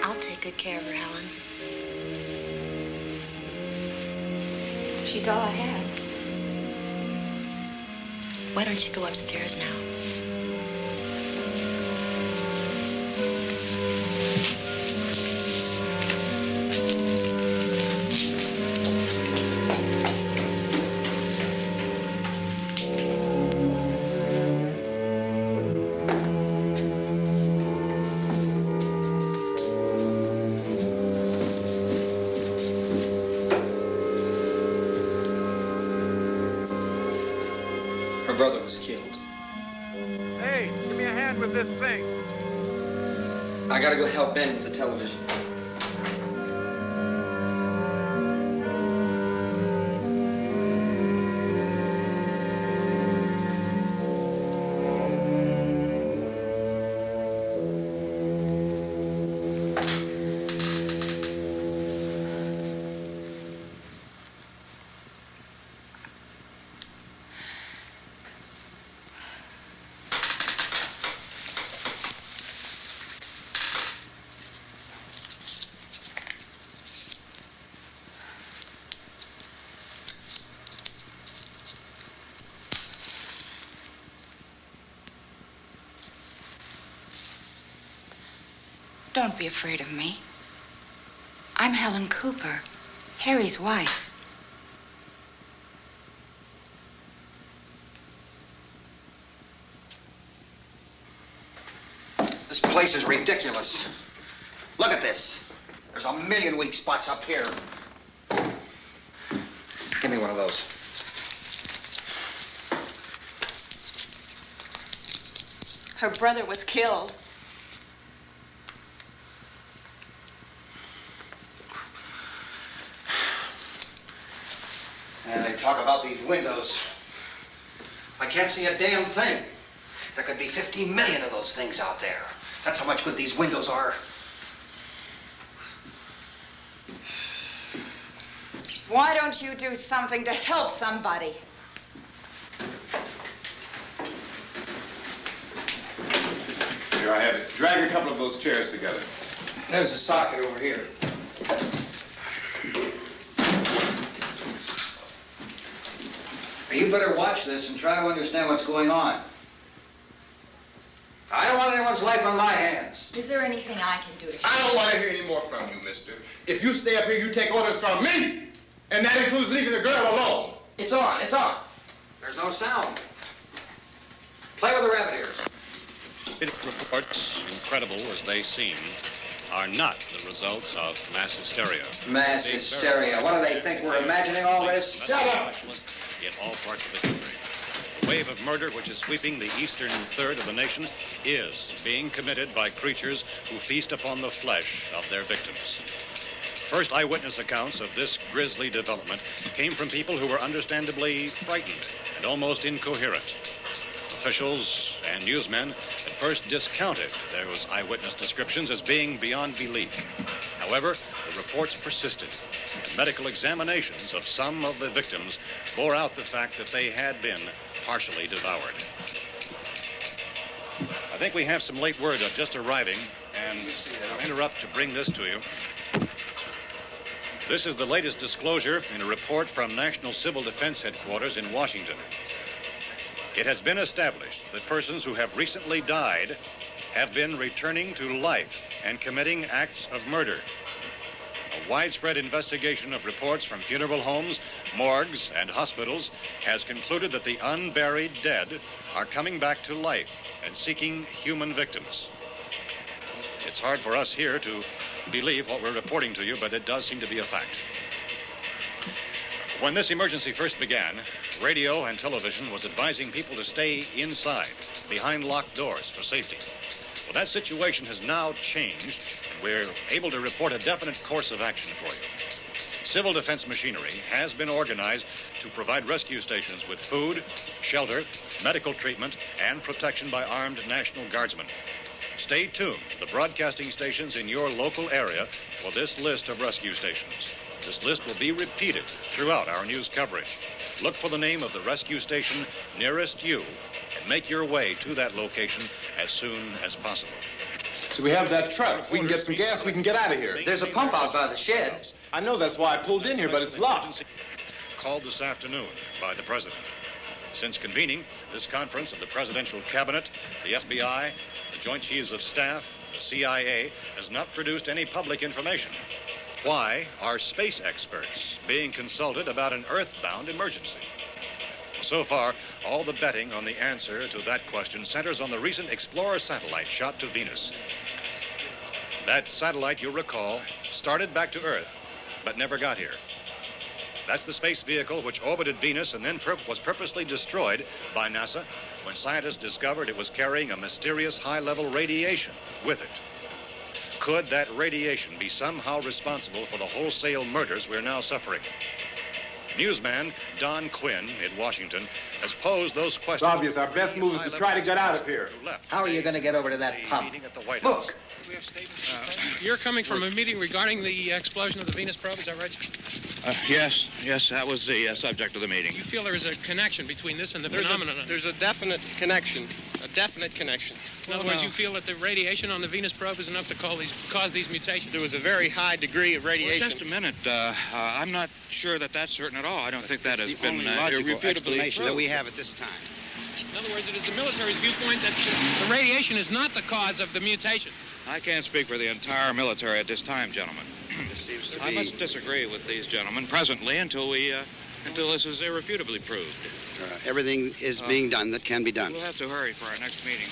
I'll take good care of her, Helen. She's all I have. Why don't you go upstairs now? Her brother was killed. Hey, give me a hand with this thing. I gotta go help Ben with the television. Don't be afraid of me. I'm Helen Cooper, Harry's wife. This place is ridiculous. Look at this. There's a million weak spots up here. Give me one of those. Her brother was killed. And they talk about these windows. I can't see a damn thing. There could be 15 million of those things out there. That's how much good these windows are. Why don't you do something to help somebody? Here, I have it. Drag a couple of those chairs together. There's a socket over here. You better watch this and try to understand what's going on. I don't want anyone's life on my hands. Is there anything I can do to help? I don't want to hear any more from you, mister. If you stay up here, you take orders from me. And that includes leaving the girl alone. It's on, it's on. There's no sound. Play with the rabbit ears. Reports, incredible as they seem, are not the results of mass hysteria. Mass hysteria. What do they think? We're imagining all this? Shut up! In all parts of the country. The wave of murder which is sweeping the eastern third of the nation is being committed by creatures who feast upon the flesh of their victims. First eyewitness accounts of this grisly development came from people who were understandably frightened and almost incoherent. Officials and newsmen at first discounted those eyewitness descriptions as being beyond belief. However, the reports persisted. Medical examinations of some of the victims bore out the fact that they had been partially devoured. I think we have some late word just arriving, and I'll interrupt to bring this to you. This is the latest disclosure in a report from National Civil Defense Headquarters in Washington. It has been established that persons who have recently died have been returning to life and committing acts of murder. A widespread investigation of reports from funeral homes, morgues, and hospitals has concluded that the unburied dead are coming back to life and seeking human victims. It's hard for us here to believe what we're reporting to you, but it does seem to be a fact. When this emergency first began, radio and television was advising people to stay inside, behind locked doors for safety. Well, that situation has now changed, and we're able to report a definite course of action for you. Civil defense machinery has been organized to provide rescue stations with food, shelter, medical treatment, and protection by armed National Guardsmen. Stay tuned to the broadcasting stations in your local area for this list of rescue stations. This list will be repeated throughout our news coverage. Look for the name of the rescue station nearest you and make your way to that location as soon as possible. So we have that truck. If we can get some gas, we can get out of here. There's a pump out by the shed. I know, that's why I pulled in here, but it's locked. Called this afternoon by the President. Since convening this conference of the Presidential Cabinet, the FBI, the Joint Chiefs of Staff, the CIA has not produced any public information. Why are space experts being consulted about an earthbound emergency? So far, all the betting on the answer to that question centers on the recent Explorer satellite shot to Venus. That satellite, you'll recall, started back to Earth, but never got here. That's the space vehicle which orbited Venus and then was purposely destroyed by NASA when scientists discovered it was carrying a mysterious high-level radiation with it. Could that radiation be somehow responsible for the wholesale murders we're now suffering? Newsman Don Quinn in Washington has posed those questions. It's obvious our best move is to try to get out of here. How are you going to get over to that pump? Look. You're coming from a meeting regarding the explosion of the Venus probe, is that right? Yes, that was the subject of the meeting. You feel there is a connection between this and the phenomenon? There's a definite connection. In other words, you feel that the radiation on the Venus probe is enough to cause these mutations? There was a very high degree of radiation. Well, just a minute. I'm not sure that that's certain at all. I don't think that has been irrefutably proved that we have at this time. In other words, it is the military's viewpoint that the radiation is not the cause of the mutation. I can't speak for the entire military at this time, gentlemen. I must disagree with these gentlemen presently until this is irrefutably proved. Everything is being done that can be done. We'll have to hurry for our next meeting.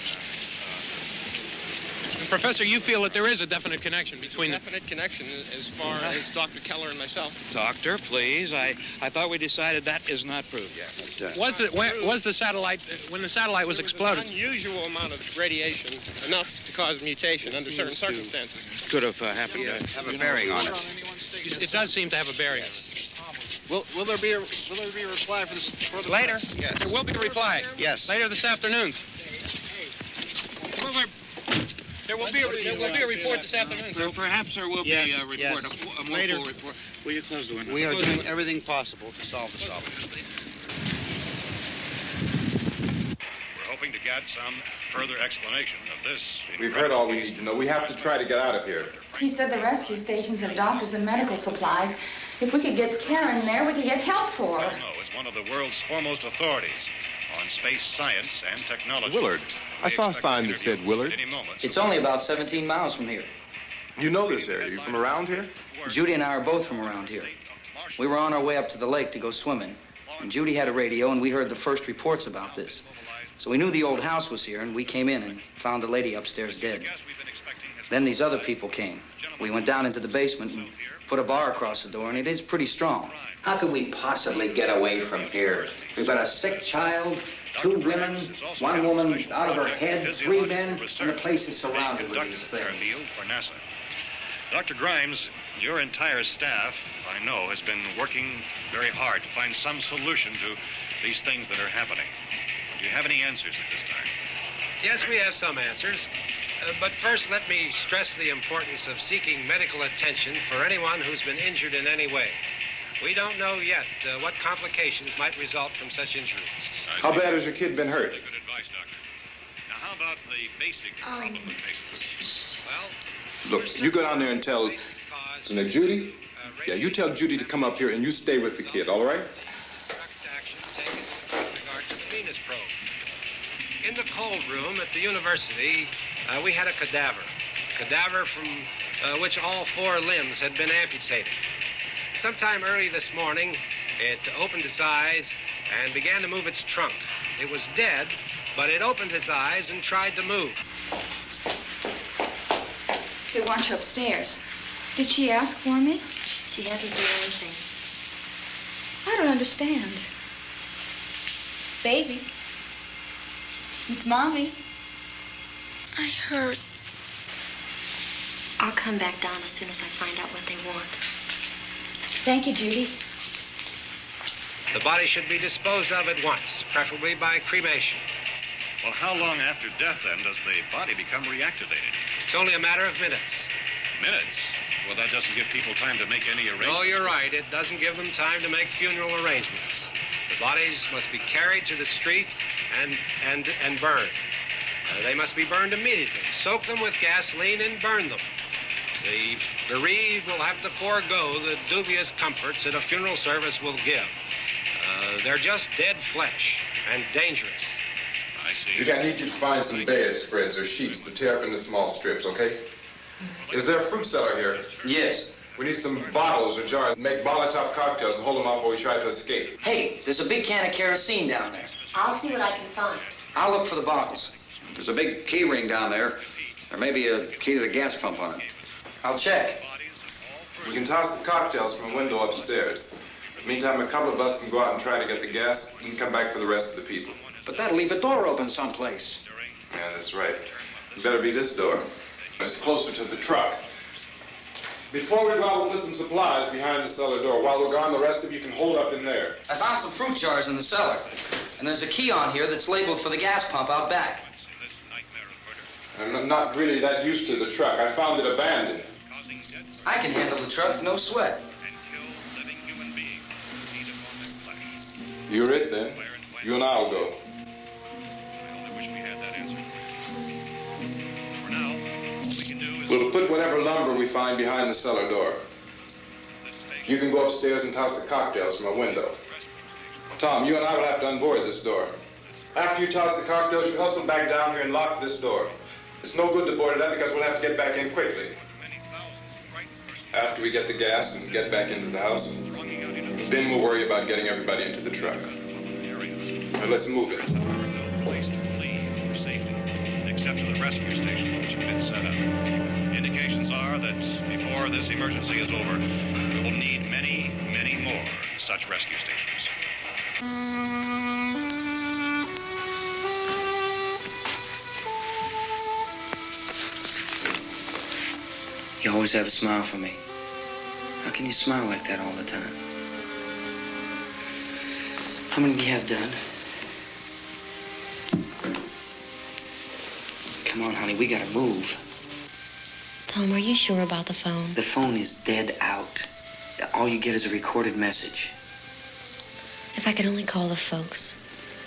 Professor, you feel that there is a definite connection between definite connection as far as Dr. Keller and myself. Doctor, please. I thought we decided that is not proved yet. Was the satellite, when the satellite was exploded? An unusual amount of radiation, enough to cause mutation under certain circumstances. Could have happened. Have a bearing on it. It does seem to have a bearing. Will there be a reply for this? Later? Yes. There will be a reply. Yes. Later this afternoon. There will be a report this afternoon, sir. Perhaps there will be a report, yes. a more Later. full report. Will you close the window? We are doing everything possible to solve the problem. We're hoping to get some further explanation of this. We've heard all we need to know. We have to try to get out of here. He said the rescue stations have doctors and medical supplies. If we could get care in there, we could get help for her. No, is one of the world's foremost authorities on space science and technology. Willard. I saw a sign that said Willard. It's only about 17 miles from here. You know this area. You from around here? Judy and I are both from around here. We were on our way up to the lake to go swimming, and Judy had a radio, and we heard the first reports about this. So we knew the old house was here, and we came in and found the lady upstairs dead. Then these other people came. We went down into the basement and put a bar across the door, and it is pretty strong. How could we possibly get away from here? We've got a sick child, 2 women, 1 woman out of her head, 3 men, and the place is surrounded with these things. For NASA. Dr. Grimes, your entire staff, I know, has been working very hard to find some solution to these things that are happening. Do you have any answers at this time? Yes, we have some answers. But first, let me stress the importance of seeking medical attention for anyone who's been injured in any way. We don't know yet what complications might result from such injuries. How bad has your kid been hurt? Good advice, Doctor. Now, how about the basic problem with patients? Well, Look, you go down there and tell... Now, Judy? Yeah, you tell Judy to come up here and you stay with the kid, all right? Venus probe. In the cold room at the university, we had a cadaver from which all 4 limbs had been amputated. Sometime early this morning, it opened its eyes and began to move its trunk. It was dead, but it opened its eyes and tried to move. They want you upstairs. Did she ask for me? She hasn't said anything. I don't understand. Baby. It's Mommy. I heard. I'll come back down as soon as I find out what they want. Thank you, Judy. The body should be disposed of at once, preferably by cremation. Well, how long after death, then, does the body become reactivated? It's only a matter of minutes. Minutes? Well, that doesn't give people time to make any arrangements. No, you're right. It doesn't give them time to make funeral arrangements. The bodies must be carried to the street and burned. They must be burned immediately. Soak them with gasoline and burn them. The bereaved will have to forego the dubious comforts that a funeral service will give. They're just dead flesh and dangerous. I see. Judy, I need you to find some bedspreads or sheets to tear up into small strips, okay? Is there a fruit cellar here? Yes. We need some bottles or jars. Make Molotov cocktails and hold them off while we try to escape. Hey, there's a big can of kerosene down there. I'll see what I can find. I'll look for the bottles. There's a big key ring down there. There may be a key to the gas pump on it. I'll check. We can toss the cocktails from a window upstairs. Meantime, a couple of us can go out and try to get the gas and come back for the rest of the people. But that'll leave a door open someplace. Yeah, that's right. It better be this door. It's closer to the truck. Before we go out, we'll put some supplies behind the cellar door. While we're gone, the rest of you can hold up in there. I found some fruit jars in the cellar. And there's a key on here that's labeled for the gas pump out back. I'm not really that used to the truck. I found it abandoned. I can handle the truck, no sweat. You're it, then. You and I'll go. We'll put whatever lumber we find behind the cellar door. You can go upstairs and toss the cocktails from a window. Tom, you and I will have to unboard this door. After you toss the cocktails, you hustle back down here and lock this door. It's no good to board it up because we'll have to get back in quickly. After we get the gas and get back into the house, then we'll worry about getting everybody into the truck. Now let's move it. Except to the rescue stations which have been set up. Indications are that before this emergency is over, we will need many, many more such rescue stations. You always have a smile for me. How can you smile like that all the time? How many do you have done? Come on, honey, we gotta move. Tom, are you sure about the phone? The phone is dead out. All you get is a recorded message. If I could only call the folks.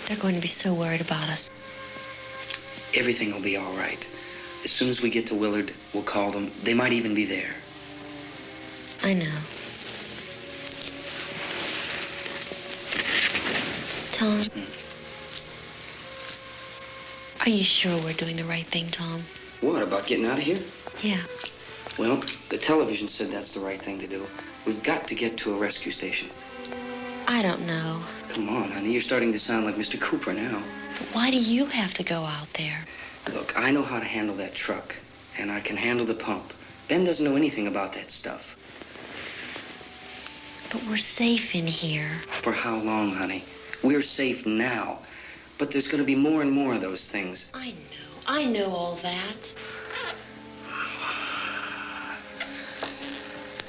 They're going to be so worried about us. Everything will be all right. As soon as we get to Willard, we'll call them. They might even be there. I know. Tom? Are you sure we're doing the right thing, Tom? What, about getting out of here? Yeah. Well, the television said that's the right thing to do. We've got to get to a rescue station. I don't know. Come on, honey. You're starting to sound like Mr. Cooper now. But why do you have to go out there? Look, I know how to handle that truck, and I can handle the pump. Ben doesn't know anything about that stuff. But we're safe in here. For how long, honey? We're safe now. But there's going to be more and more of those things. I know all that.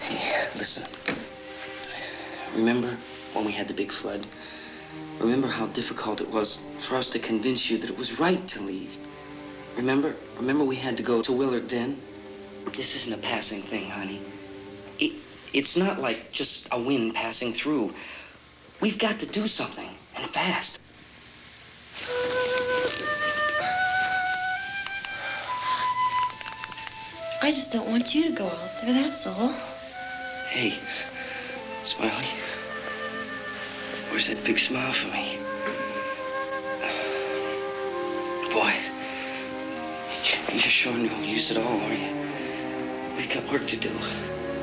Hey, listen. Remember when we had the big flood? Remember how difficult it was for us to convince you that it was right to leave? Remember we had to go to Willard then? This isn't a passing thing, honey. It's not like just a wind passing through. We've got to do something, and fast. I just don't want you to go out there, that's all. Hey, Smiley. Where's that big smile for me? Boy, you're sure no use at all, are you? We've got work to do,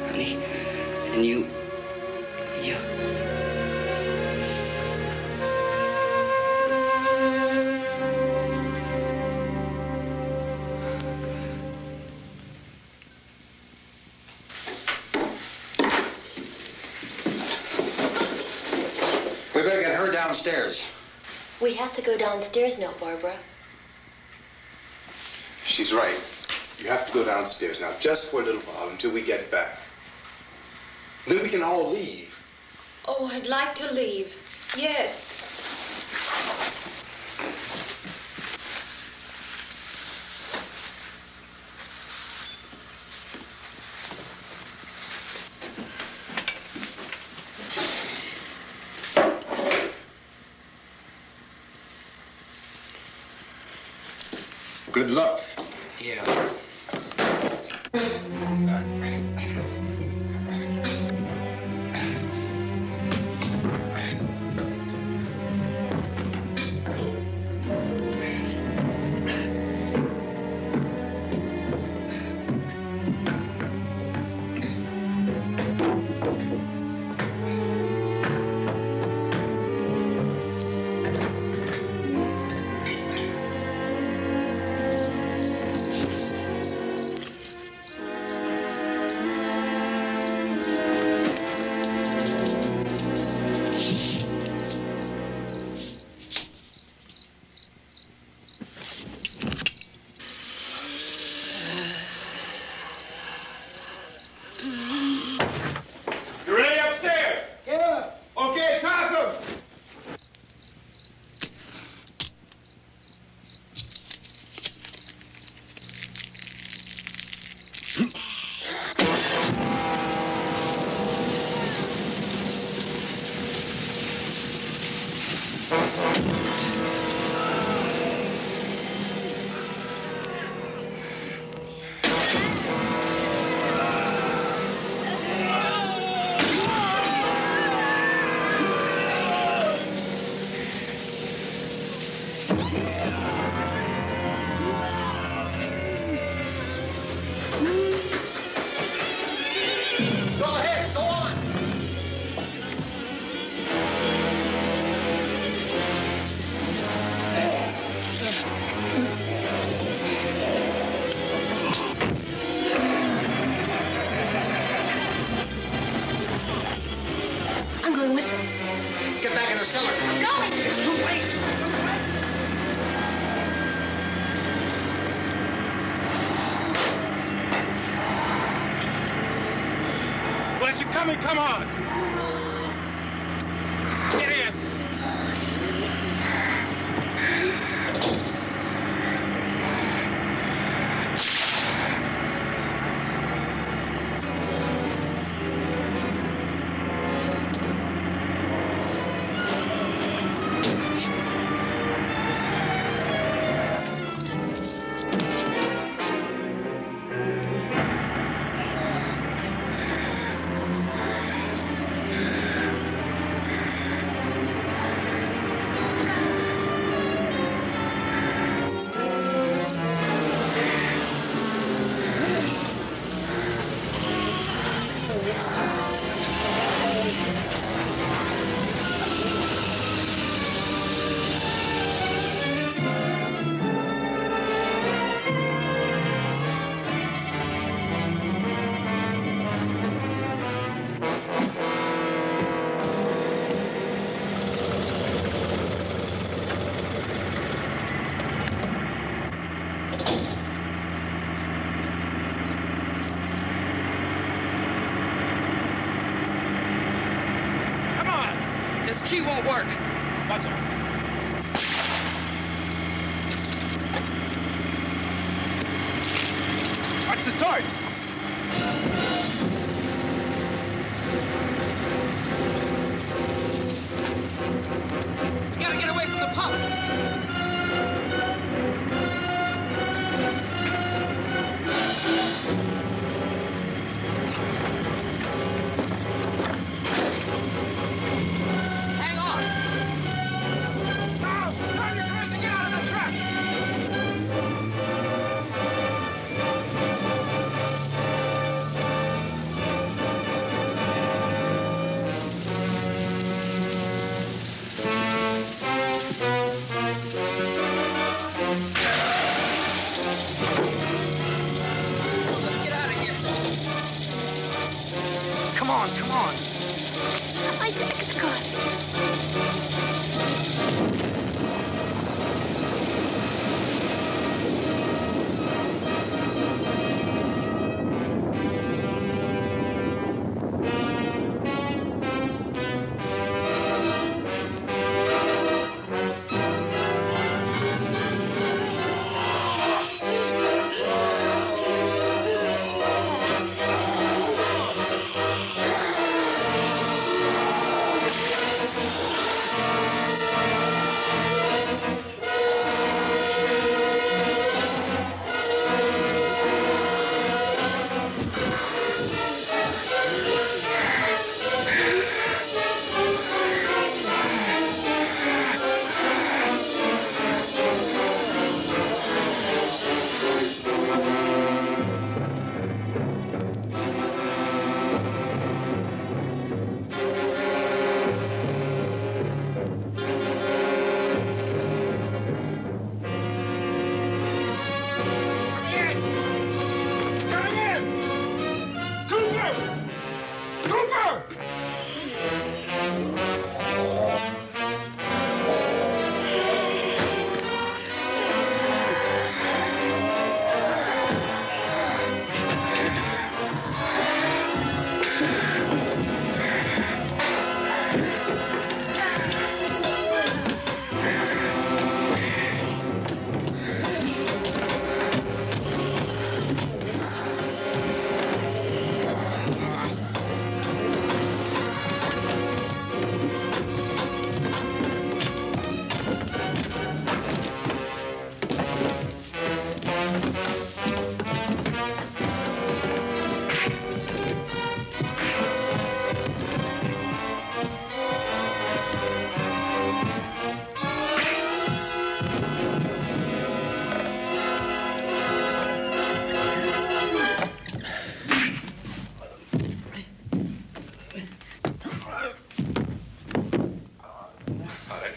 honey. And you... We better get her downstairs. We have to go downstairs now, Barbara. She's right. You have to go downstairs now, just for a little while, until we get back. Then we can all leave. Oh, I'd like to leave. Yes. Good luck. Yeah. Come on! Get in! torch! We gotta get away from the pump. Hang on. Carl, turn your cars and get out of the truck! Let's get out of here. Come on, come on. My jacket's caught.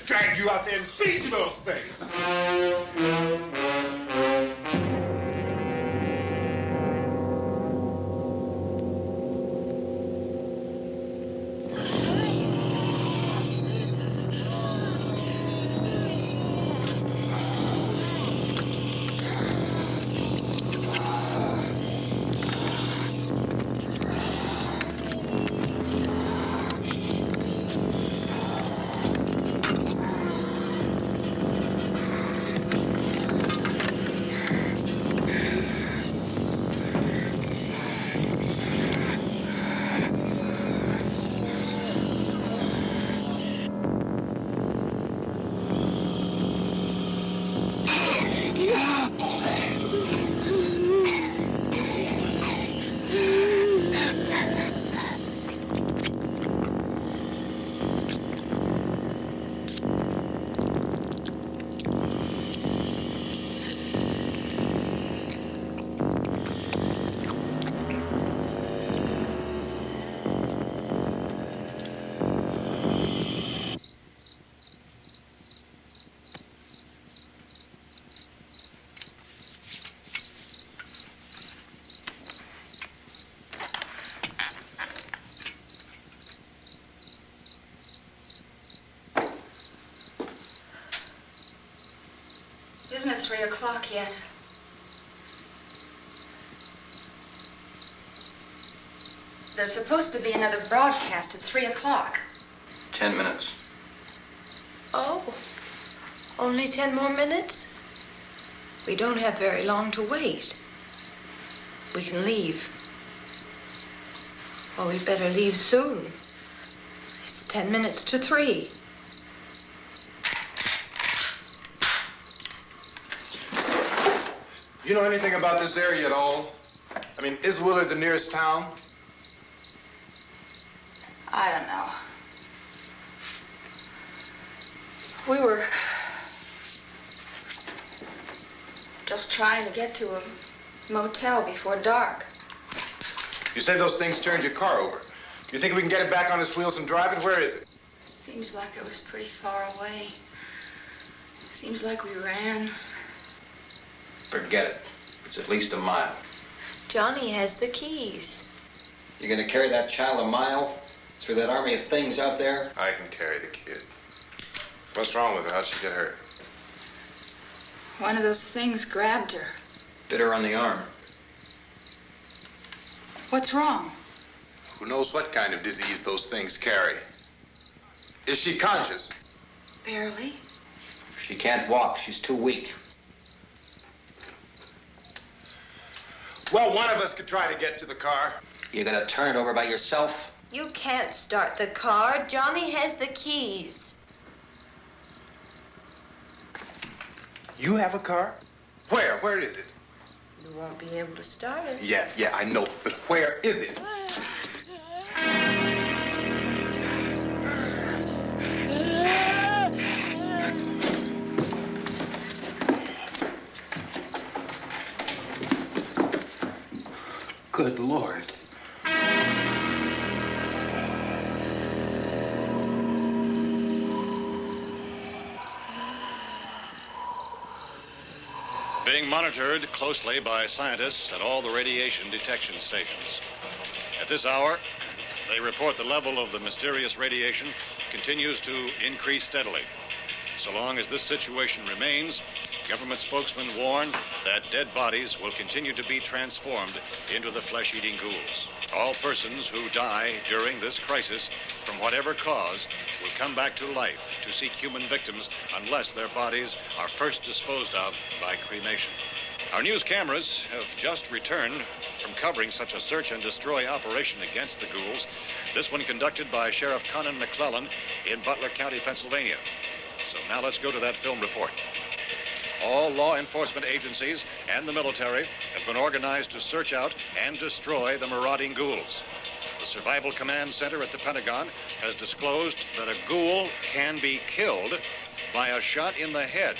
Drag you out there and feed you those things. Isn't it 3 o'clock yet? There's supposed to be another broadcast at 3 o'clock. 10 minutes. Oh, only 10 more minutes? We don't have very long to wait. we can leave. Well, we'd better leave soon. It's 10 minutes to 3. You know anything about this area at all? I mean, is Willard the nearest town? I don't know. We were just trying to get to a motel before dark. You say those things turned your car over. You think we can get it back on its wheels and drive it? Where is it? Seems like it was pretty far away. Seems like we ran. Forget it. It's at least a mile. Johnny has the keys. You're gonna carry that child a mile through that army of things out there? I can carry the kid. What's wrong with her? How'd she get hurt? One of those things grabbed her. Bit her on the arm. What's wrong? Who knows what kind of disease those things carry? Is she conscious? Barely. She can't walk. She's too weak. Well, one of us could try to get to the car. You gonna turn it over by yourself? You can't start the car. Johnny has the keys. You have a car? Where? Where is it? You won't be able to start it. Yeah, I know. But where is it? Good Lord. Being monitored closely by scientists at all the radiation detection stations. At this hour, they report the level of the mysterious radiation continues to increase steadily. So long as this situation remains, government spokesmen warn that dead bodies will continue to be transformed into the flesh-eating ghouls. All persons who die during this crisis, from whatever cause, will come back to life to seek human victims unless their bodies are first disposed of by cremation. Our news cameras have just returned from covering such a search and destroy operation against the ghouls, this one conducted by Sheriff Conan McClellan in Butler County, Pennsylvania. So now let's go to that film report. All law enforcement agencies and the military have been organized to search out and destroy the marauding ghouls. The Survival Command Center at the Pentagon has disclosed that a ghoul can be killed by a shot in the head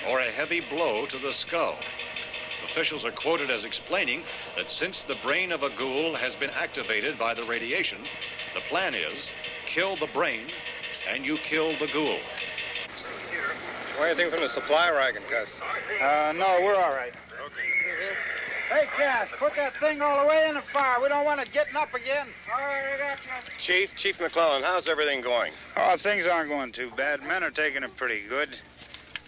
or a heavy blow to the skull. Officials are quoted as explaining that since the brain of a ghoul has been activated by the radiation, the plan is kill the brain and you kill the ghoul. Anything from the supply wagon, Gus? No, we're all right. Hey, Cass, put that thing all the way in the fire. We don't want it getting up again. All right, I got you. Chief McClellan, how's everything going? Oh, things aren't going too bad. Men are taking it pretty good.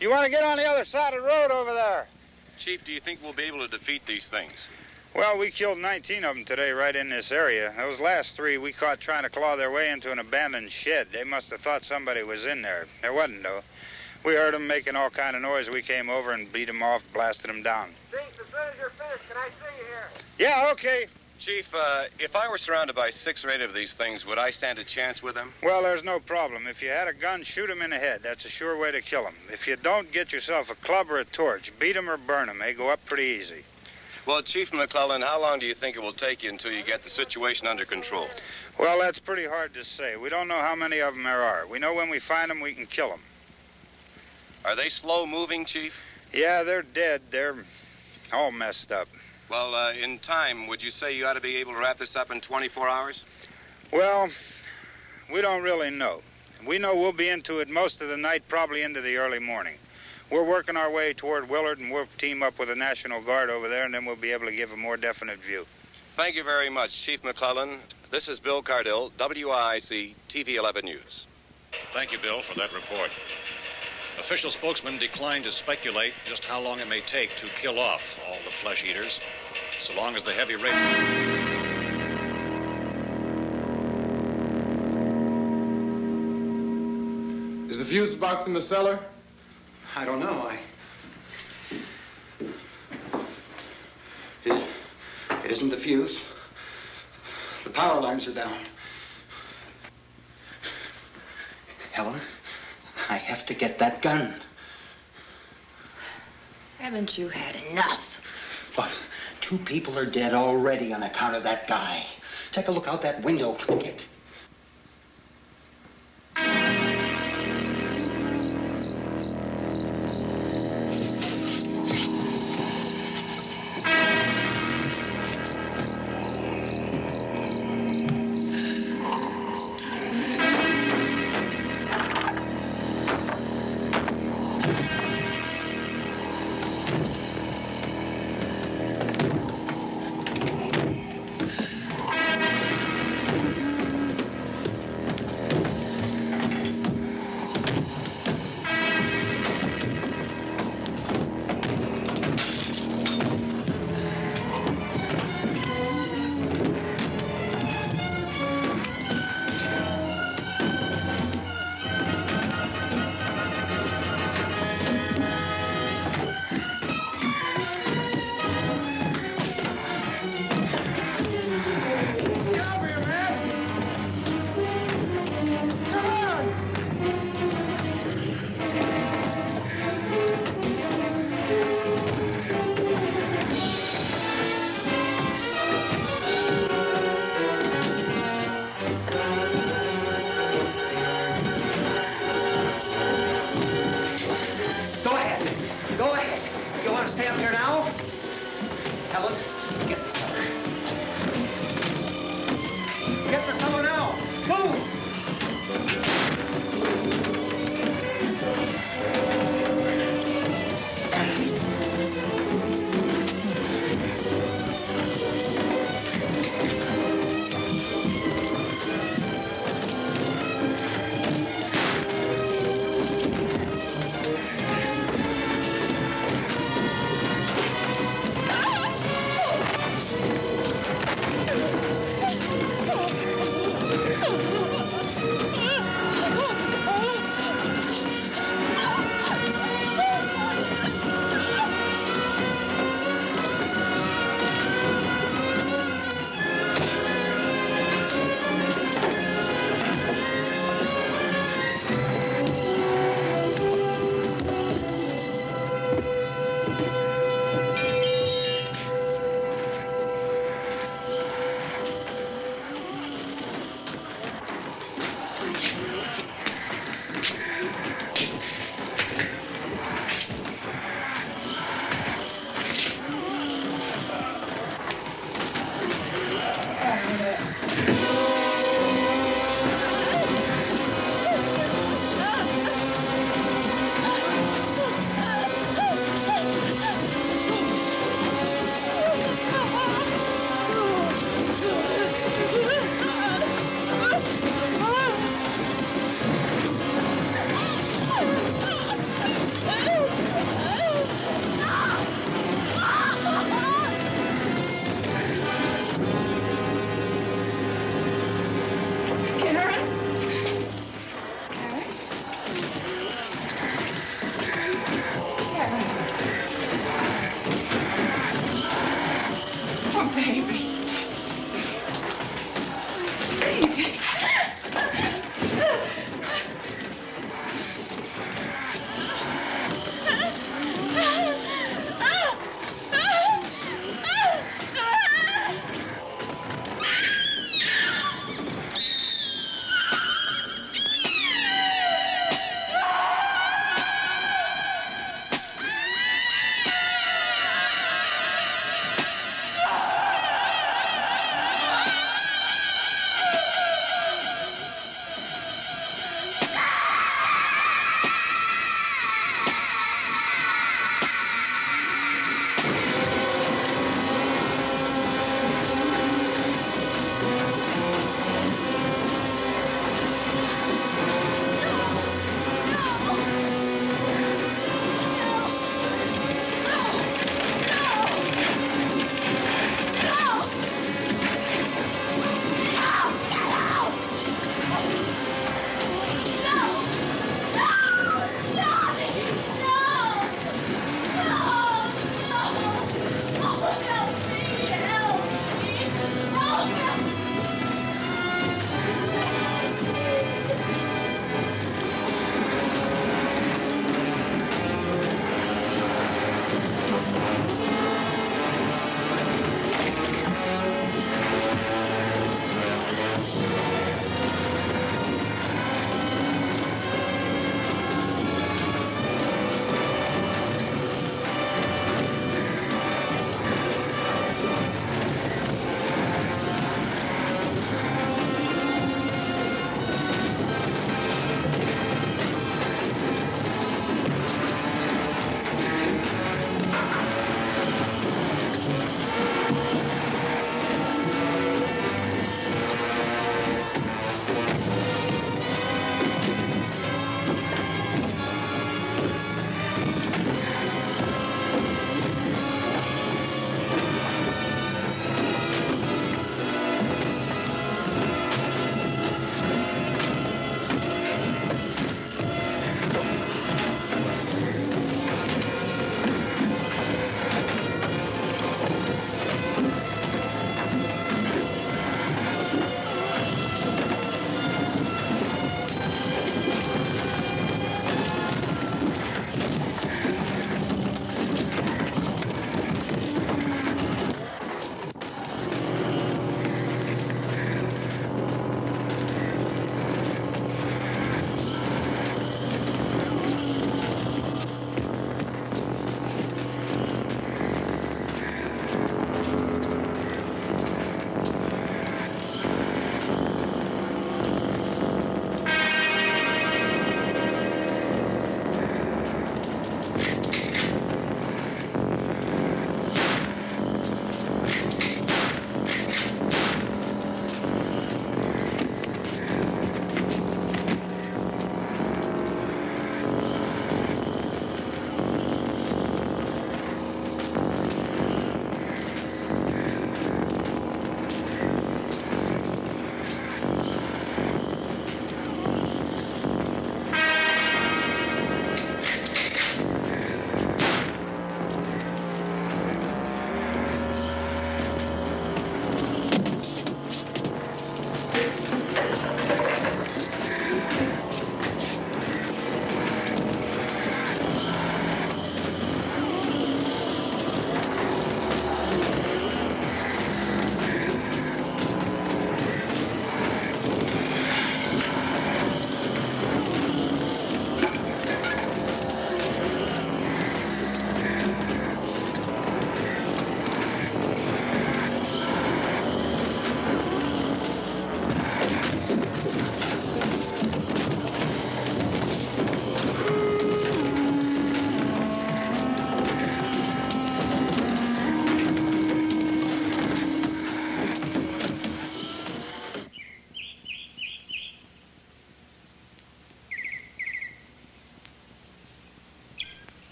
You want to get on the other side of the road over there? Chief, do you think we'll be able to defeat these things? Well, we killed 19 of them today right in this area. Those last 3 we caught trying to claw their way into an abandoned shed. They must have thought somebody was in there. There wasn't, though. We heard them making all kind of noise. We came over and beat them off, blasted them down. Chief, as soon as you're finished, can I see you here? Yeah, okay. Chief, if I were surrounded by 6 or 8 of these things, would I stand a chance with them? Well, there's no problem. If you had a gun, shoot them in the head. That's a sure way to kill them. If you don't, get yourself a club or a torch. Beat them or burn them. They go up pretty easy. Well, Chief McClellan, how long do you think it will take you until you get the situation under control? Well, that's pretty hard to say. We don't know how many of them there are. We know when we find them, we can kill them. Are they slow-moving, Chief? Yeah, they're dead. They're all messed up. Well, in time, would you say you ought to be able to wrap this up in 24 hours? Well, we don't really know. We know we'll be into it most of the night, probably into the early morning. We're working our way toward Willard, and we'll team up with the National Guard over there, and then we'll be able to give a more definite view. Thank you very much, Chief McClellan. This is Bill Cardill, WIC TV 11 News. Thank you, Bill, for that report. Official spokesmen declined to speculate just how long it may take to kill off all the flesh eaters, so long as the heavy rain... Is the fuse box in the cellar? I don't know. It isn't the fuse. The power lines are down. Helen, I have to get that gun. Haven't you had enough? Look, 2 people are dead already on account of that guy. Take a look out that window. Get...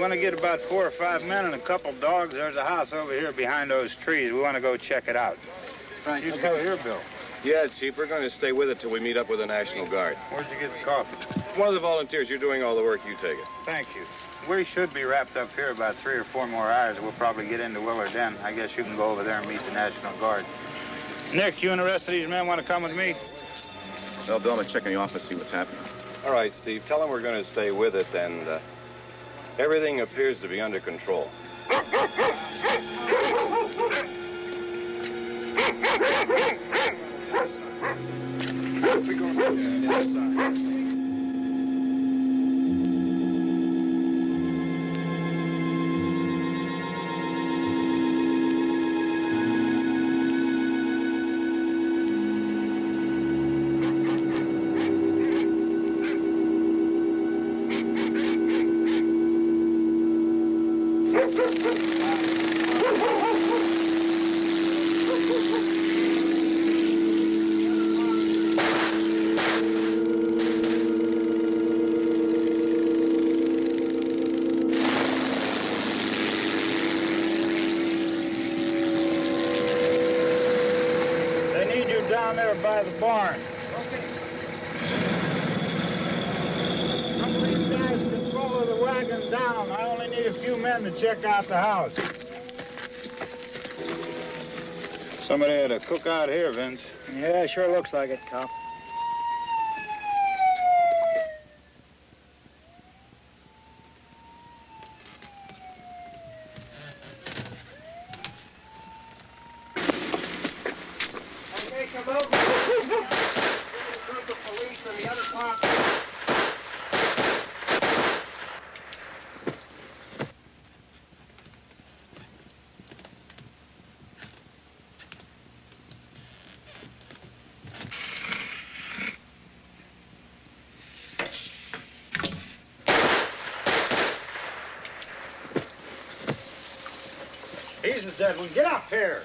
want to get about 4 or 5 men and a couple dogs. There's a house over here behind those trees. We want to go check it out. Right. You still here, Bill? Yeah, Chief. We're going to stay with it till we meet up with the National Guard. Where'd you get the coffee? One of the volunteers. You're doing all the work. You take it. Thank you. We should be wrapped up here about 3 or 4 more hours. We'll probably get into Willard then. I guess you can go over there and meet the National Guard. Nick, you and the rest of these men want to come with me? Well, Bill, I'm going to check in the office, see what's happening. All right, Steve. Tell them we're going to stay with it, and everything appears to be under control. We're going inside. By the barn. Okay. Some of these guys can follow the wagon down. I only need a few men to check out the house. Somebody had a cook out here, Vince. Yeah, sure looks like it, Karl. He's the dead one. Get up here.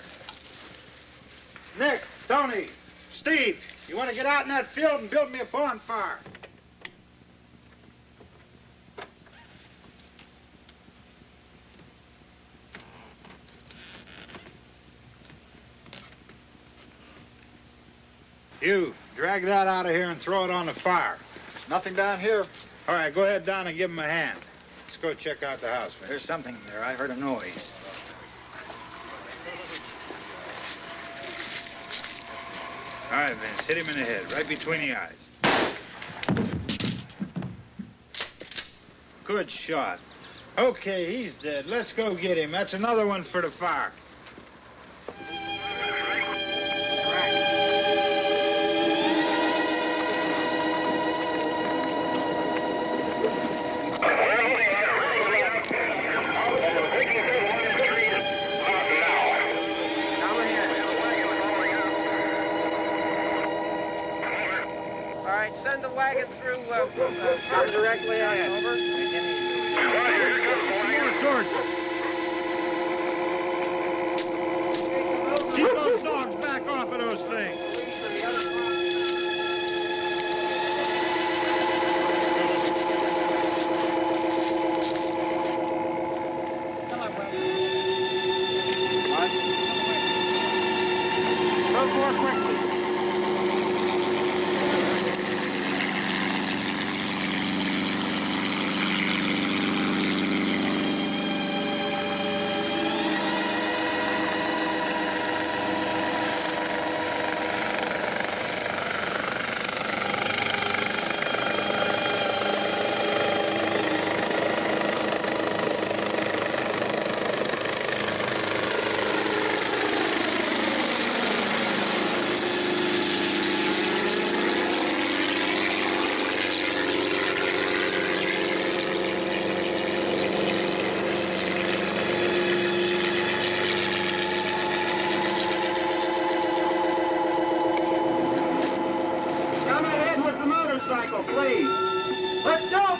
Nick, Tony, Steve, you want to get out in that field and build me a bonfire? You, drag that out of here and throw it on the fire. Nothing down here. All right, go ahead down and give him a hand. Let's go check out the house, man. There's something there. I heard a noise. All right, Vince, hit him in the head, right between the eyes. Good shot. Okay, he's dead. Let's go get him. That's another one for the fire. Send the wagon through directly out. Over. Keep those dogs back off of those things. Go more quickly. Please. Let's go,